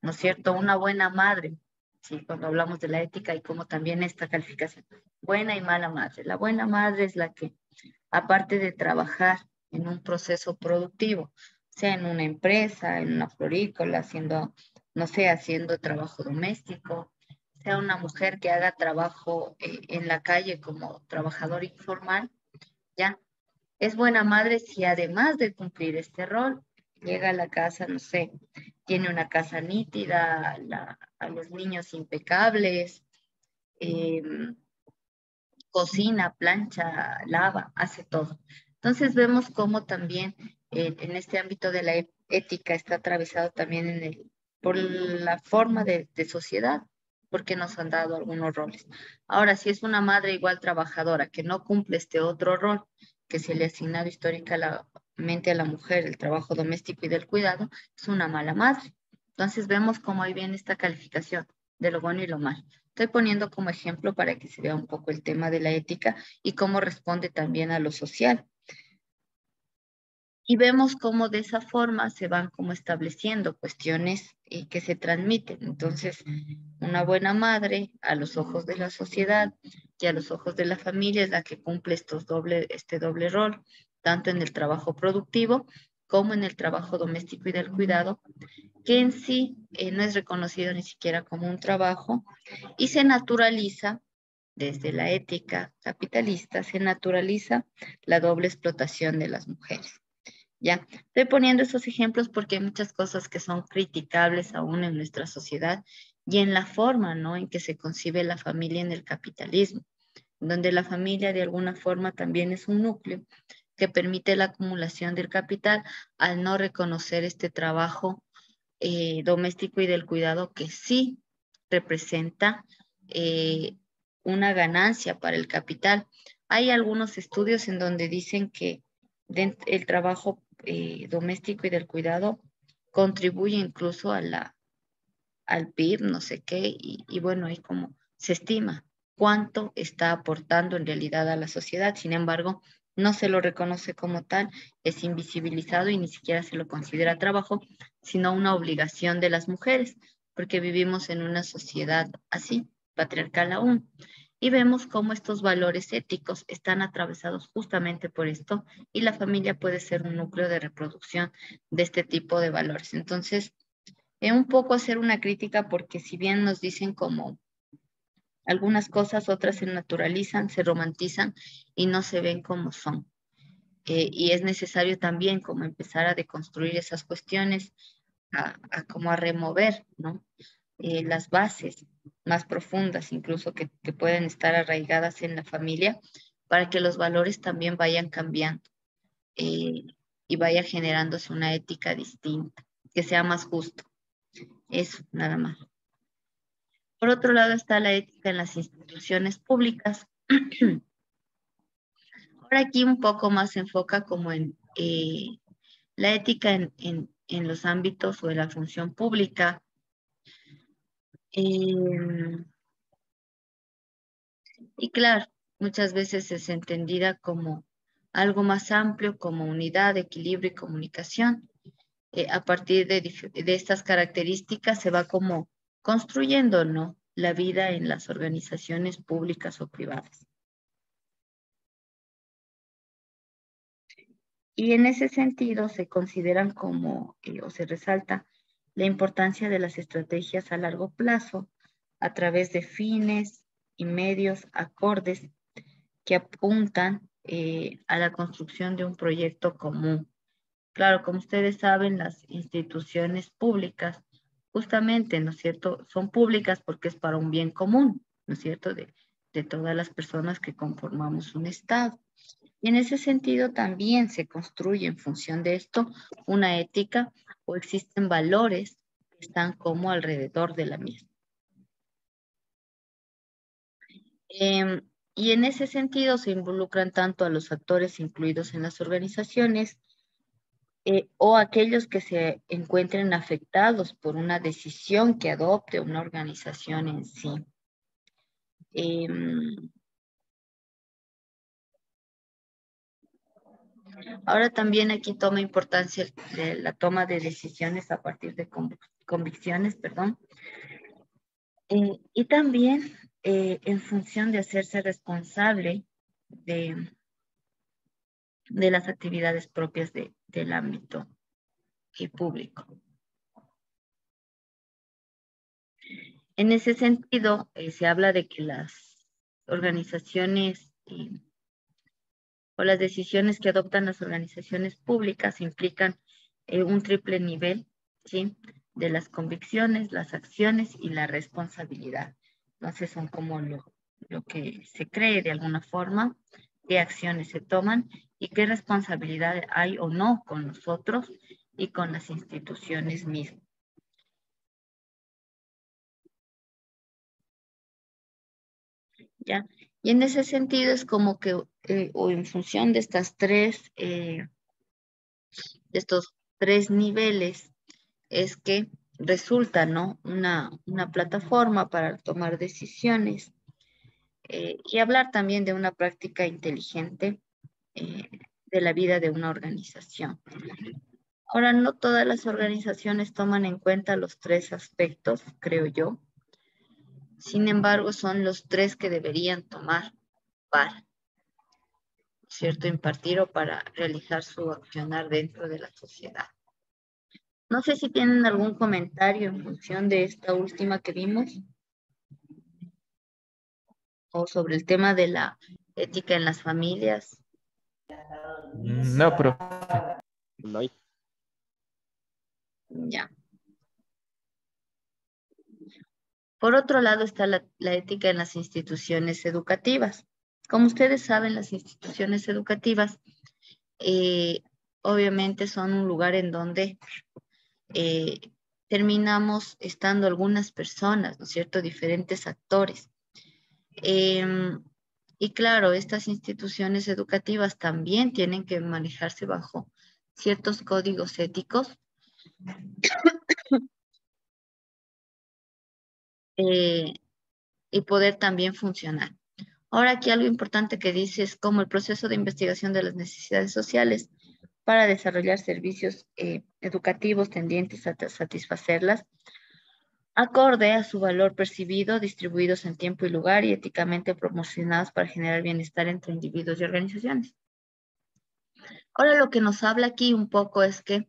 ¿no es cierto? Una buena madre, ¿sí? Cuando hablamos de la ética y como también esta calificación, buena y mala madre. La buena madre es la que, aparte de trabajar en un proceso productivo, sea en una empresa, en una florícola, haciendo, no sé, haciendo trabajo doméstico, sea una mujer que haga trabajo en la calle como trabajador informal, ¿ya? Es buena madre si además de cumplir este rol, llega a la casa, no sé, tiene una casa nítida, a los niños impecables, cocina, plancha, lava, hace todo. Entonces vemos cómo también en este ámbito de la ética está atravesado también por la forma de sociedad, porque nos han dado algunos roles. Ahora, si es una madre igual trabajadora que no cumple este otro rol, que se le ha asignado históricamente a la mujer el trabajo doméstico y del cuidado, es una mala madre. Entonces vemos cómo ahí viene esta calificación de lo bueno y lo malo. Estoy poniendo como ejemplo para que se vea un poco el tema de la ética y cómo responde también a lo social. Y vemos cómo de esa forma se van como estableciendo cuestiones que se transmiten. Entonces, una buena madre a los ojos de la sociedad y a los ojos de la familia es la que cumple este doble rol, tanto en el trabajo productivo como en el trabajo doméstico y del cuidado, que en sí no es reconocido ni siquiera como un trabajo y se naturaliza desde la ética capitalista, se naturaliza la doble explotación de las mujeres. Ya, estoy poniendo esos ejemplos porque hay muchas cosas que son criticables aún en nuestra sociedad y en la forma, ¿no?, en que se concibe la familia en el capitalismo, donde la familia de alguna forma también es un núcleo que permite la acumulación del capital al no reconocer este trabajo doméstico y del cuidado que sí representa una ganancia para el capital. Hay algunos estudios en donde dicen que el trabajo doméstico y del cuidado contribuye incluso al PIB, no sé qué, y bueno, ahí como se estima cuánto está aportando en realidad a la sociedad. Sin embargo, no se lo reconoce como tal, es invisibilizado y ni siquiera se lo considera trabajo, sino una obligación de las mujeres, porque vivimos en una sociedad así, patriarcal aún. Y vemos cómo estos valores éticos están atravesados justamente por esto y la familia puede ser un núcleo de reproducción de este tipo de valores. Entonces, un poco hacer una crítica porque si bien nos dicen como algunas cosas, otras se naturalizan, se romantizan y no se ven como son. Y es necesario también como empezar a deconstruir esas cuestiones, como a remover, ¿no? Las bases más profundas, incluso que pueden estar arraigadas en la familia, para que los valores también vayan cambiando y vaya generándose una ética distinta, que sea más justo. Eso, nada más. Por otro lado está la ética en las instituciones públicas. Ahora aquí un poco más se enfoca como en la ética en los ámbitos o en la función pública. Y claro, muchas veces es entendida como algo más amplio, como unidad, equilibrio y comunicación. A partir de estas características se va como construyendo, ¿no?, la vida en las organizaciones públicas o privadas. Y en ese sentido se consideran como, o se resalta la importancia de las estrategias a largo plazo a través de fines y medios acordes que apuntan a la construcción de un proyecto común. Claro, como ustedes saben, las instituciones públicas, justamente, ¿no es cierto?, son públicas porque es para un bien común, ¿no es cierto?, de todas las personas que conformamos un Estado. Y en ese sentido también se construye en función de esto una ética o existen valores que están como alrededor de la misma. Y en ese sentido se involucran tanto a los actores incluidos en las organizaciones o aquellos que se encuentren afectados por una decisión que adopte una organización en sí. Ahora también aquí toma importancia la toma de decisiones a partir de convicciones, perdón. Y también en función de hacerse responsable de las actividades propias del ámbito público. En ese sentido, se habla de que las organizaciones o las decisiones que adoptan las organizaciones públicas implican un triple nivel, ¿sí?, de las convicciones, las acciones y la responsabilidad. Entonces son como lo que se cree de alguna forma, qué acciones se toman y qué responsabilidad hay o no con nosotros y con las instituciones mismas. ¿Ya? Y en ese sentido es como que, o en función de estos tres niveles, es que resulta, ¿no? Una plataforma para tomar decisiones y hablar también de una práctica inteligente eh, de la vida de una organización. Ahora, no todas las organizaciones toman en cuenta los tres aspectos, creo yo. Sin embargo, son los tres que deberían tomar para, ¿cierto?, impartir o para realizar su accionar dentro de la sociedad. No sé si tienen algún comentario en función de esta última que vimos o sobre el tema de la ética en las familias. No, pero No hay. Ya. Por otro lado está la ética en las instituciones educativas. Como ustedes saben, las instituciones educativas eh, obviamente son un lugar en donde eh, terminamos estando algunas personas, ¿no es cierto?, diferentes actores. Em, y claro, estas instituciones educativas también tienen que manejarse bajo ciertos códigos éticos eh, y poder también funcionar. Ahora aquí algo importante que dice es como el proceso de investigación de las necesidades sociales para desarrollar servicios educativos tendientes a satisfacerlas acorde a su valor percibido, distribuidos en tiempo y lugar y éticamente promocionados para generar bienestar entre individuos y organizaciones. Ahora lo que nos habla aquí un poco es que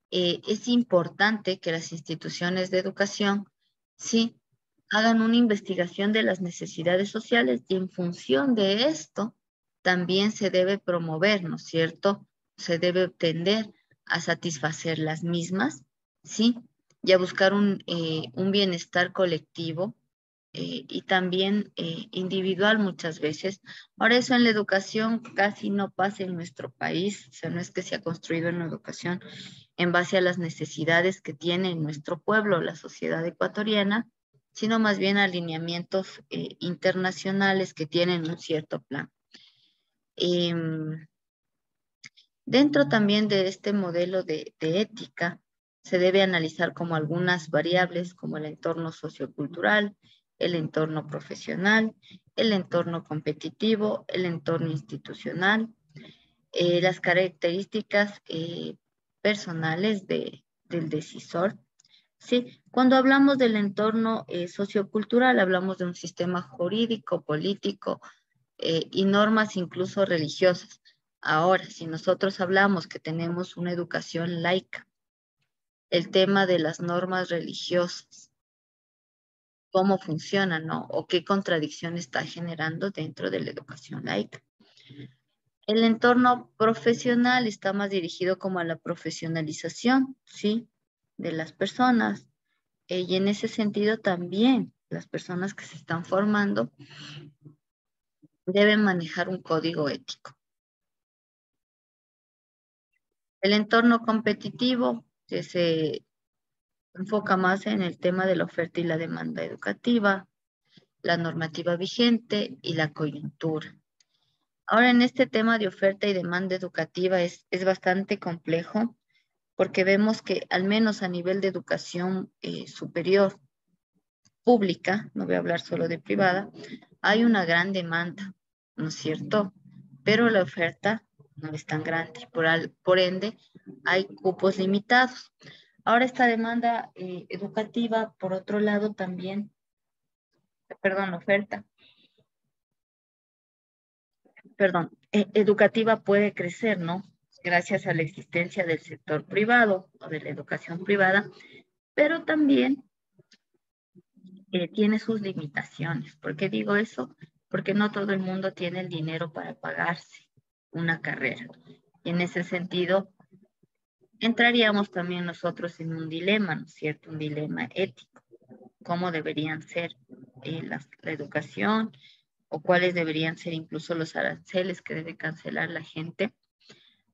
es importante que las instituciones de educación, sí, hagan una investigación de las necesidades sociales y en función de esto también se debe promover, ¿no es cierto? Se debe tender a satisfacer las mismas, ¿sí? Y a buscar un bienestar colectivo y también individual muchas veces. Ahora eso en la educación casi no pasa en nuestro país, o sea, no es que se ha construido en la educación en base a las necesidades que tiene nuestro pueblo, la sociedad ecuatoriana, sino más bien alineamientos internacionales que tienen un cierto plan. Dentro también de este modelo de ética, se debe analizar como algunas variables como el entorno sociocultural, el entorno profesional, el entorno competitivo, el entorno institucional, las características personales del decisor. Sí, cuando hablamos del entorno sociocultural, hablamos de un sistema jurídico, político y normas incluso religiosas. Ahora, si nosotros hablamos que tenemos una educación laica, el tema de las normas religiosas, cómo funcionan, ¿no? O qué contradicción está generando dentro de la educación laica. El entorno profesional está más dirigido como a la profesionalización, ¿sí? De las personas. Y en ese sentido también las personas que se están formando deben manejar un código ético. El entorno competitivo, que se enfoca más en el tema de la oferta y la demanda educativa, la normativa vigente y la coyuntura. Ahora, en este tema de oferta y demanda educativa es bastante complejo porque vemos que al menos a nivel de educación superior pública, no voy a hablar solo de privada, hay una gran demanda, ¿no es cierto? Pero la oferta no es tan grande, por ende hay cupos limitados. Ahora esta demanda educativa, por otro lado también, perdón, educativa puede crecer, ¿no? Gracias a la existencia del sector privado o de la educación privada, pero también tiene sus limitaciones. ¿Por qué digo eso? Porque no todo el mundo tiene el dinero para pagarse una carrera. Y en ese sentido, entraríamos también nosotros en un dilema, ¿no es cierto? Un dilema ético. ¿Cómo deberían ser la educación o cuáles deberían ser incluso los aranceles que debe cancelar la gente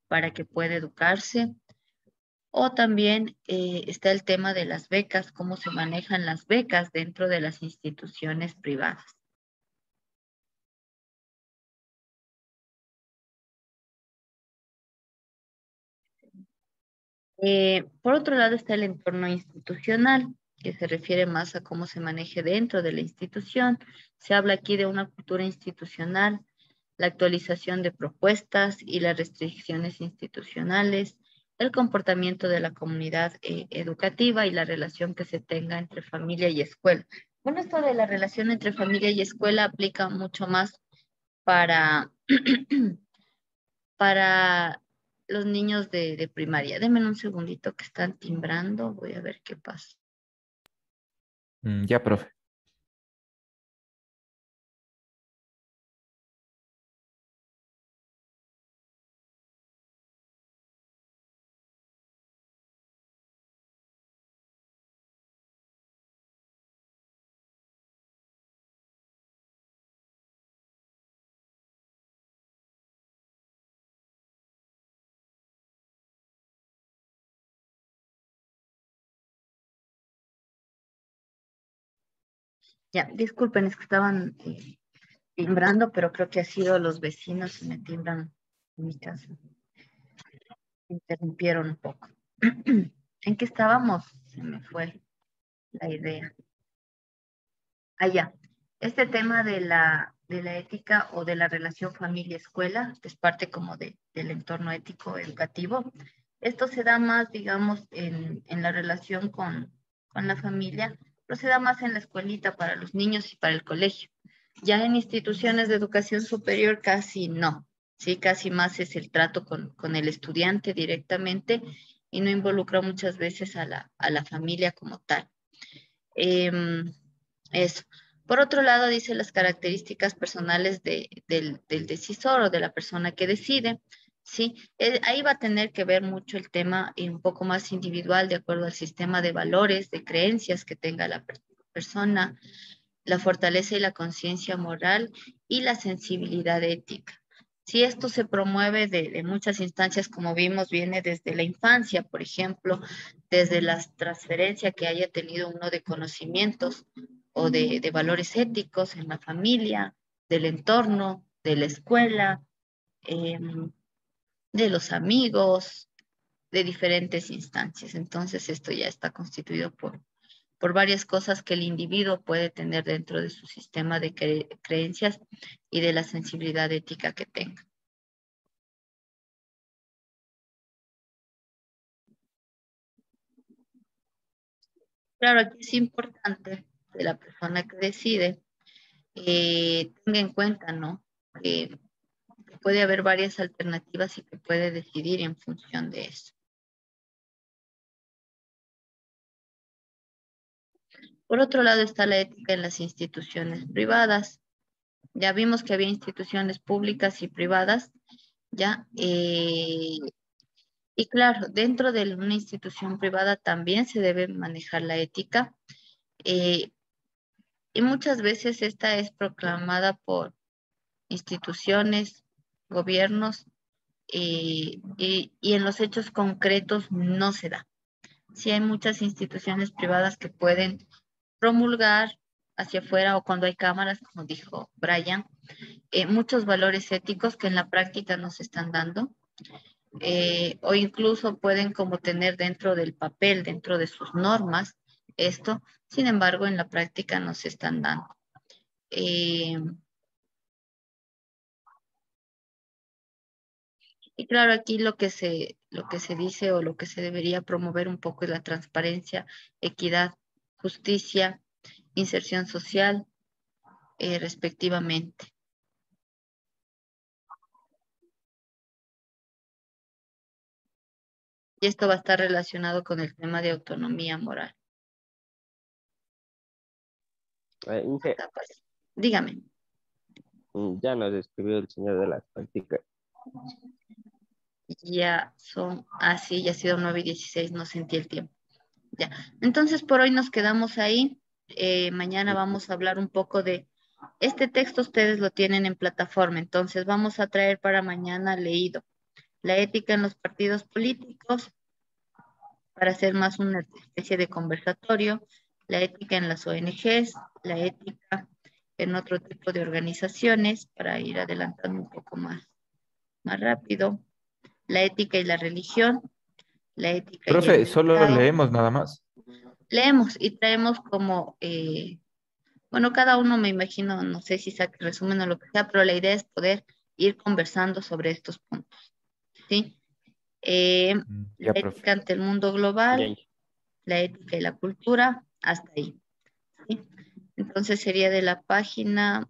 para que pueda educarse? O también está el tema de las becas, cómo se manejan las becas dentro de las instituciones privadas. Por otro lado está el entorno institucional, que se refiere más a cómo se maneje dentro de la institución. Se habla aquí de una cultura institucional, la actualización de propuestas y las restricciones institucionales, el comportamiento de la comunidad educativa y la relación que se tenga entre familia y escuela. Bueno, esto de la relación entre familia y escuela aplica mucho más para, para los niños de primaria. Denme un segundito que están timbrando, voy a ver qué pasa. Ya, profe. Ya, disculpen, es que estaban timbrando, pero creo que ha sido los vecinos y me timbran en mi casa. Interrumpieron un poco. ¿En qué estábamos? Se me fue la idea. Allá. Este tema de la ética o de la relación familia-escuela, que es parte como del entorno ético educativo. Esto se da más, digamos, en la relación con la familia, pero se da más en la escuelita para los niños y para el colegio. Ya en instituciones de educación superior casi no, sí, casi más es el trato con el estudiante directamente y no involucra muchas veces a la familia como tal. Eso. Por otro lado, dice las características personales del decisor o de la persona que decide, ¿sí? Ahí va a tener que ver mucho el tema y un poco más individual de acuerdo al sistema de valores, de creencias que tenga la persona, la fortaleza y la conciencia moral y la sensibilidad ética. Si esto se promueve de muchas instancias, como vimos, viene desde la infancia, por ejemplo, desde la transferencia que haya tenido uno de conocimientos o de valores éticos en la familia, del entorno, de la escuela, eh, de los amigos, de diferentes instancias. Entonces, esto ya está constituido por varias cosas que el individuo puede tener dentro de su sistema de creencias y de la sensibilidad ética que tenga. Claro, aquí es importante que la persona que decide tenga en cuenta, ¿no? Que puede haber varias alternativas y que puede decidir en función de eso. Por otro lado está la ética en las instituciones privadas. Ya vimos que había instituciones públicas y privadas, ¿ya? Y claro, dentro de una institución privada también se debe manejar la ética eh, y muchas veces esta es proclamada por instituciones, gobiernos y en los hechos concretos no se da. Sí hay muchas instituciones privadas que pueden promulgar hacia afuera o cuando hay cámaras, como dijo Brian, muchos valores éticos que en la práctica no se están dando. O incluso pueden como tener dentro del papel, dentro de sus normas, esto, sin embargo, en la práctica no se están dando. Eh, y claro, aquí lo que se dice o lo que se debería promover un poco es la transparencia, equidad, justicia, inserción social, respectivamente. Y esto va a estar relacionado con el tema de autonomía moral. Inge, Dígame. ya nos escribió el señor de las prácticas. Ya son, sí, ya ha sido 9:16, no sentí el tiempo. Ya. Entonces, por hoy nos quedamos ahí. Mañana vamos a hablar un poco de este texto, ustedes lo tienen en plataforma, entonces vamos a traer para mañana leído la ética en los partidos políticos para hacer más una especie de conversatorio, la ética en las ONGs, la ética en otro tipo de organizaciones para ir adelantando un poco más rápido, la ética y la religión, la ética y el Profe, solo mercado. leemos nada más. Leemos y traemos como, bueno, cada uno me imagino, no sé si saque resumen o lo que sea, pero la idea es poder ir conversando sobre estos puntos, ¿sí? La Ya, profe. ética ante el mundo Ya, global, ya. la ética y la cultura, hasta ahí, ¿sí? Entonces sería de la página,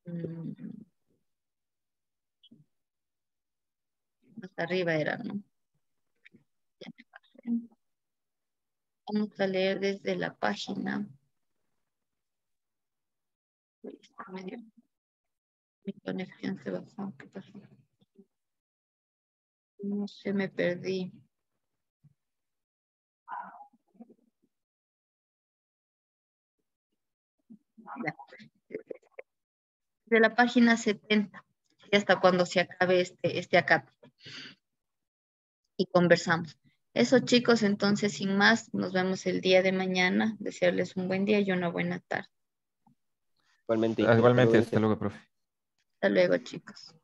mm, hasta arriba era, ¿no? Ya me pasé. Vamos a leer desde la página. Uy, está mi conexión se bajó. ¿Qué pasó? No sé, me perdí. Ya. De la página 70 y hasta cuando se acabe este acá y conversamos. Eso, chicos, entonces, sin más, nos vemos el día de mañana. Desearles un buen día y una buena tarde. Igualmente, Ah, hijos, igualmente, salúdense. hasta luego, profe. Hasta luego, chicos.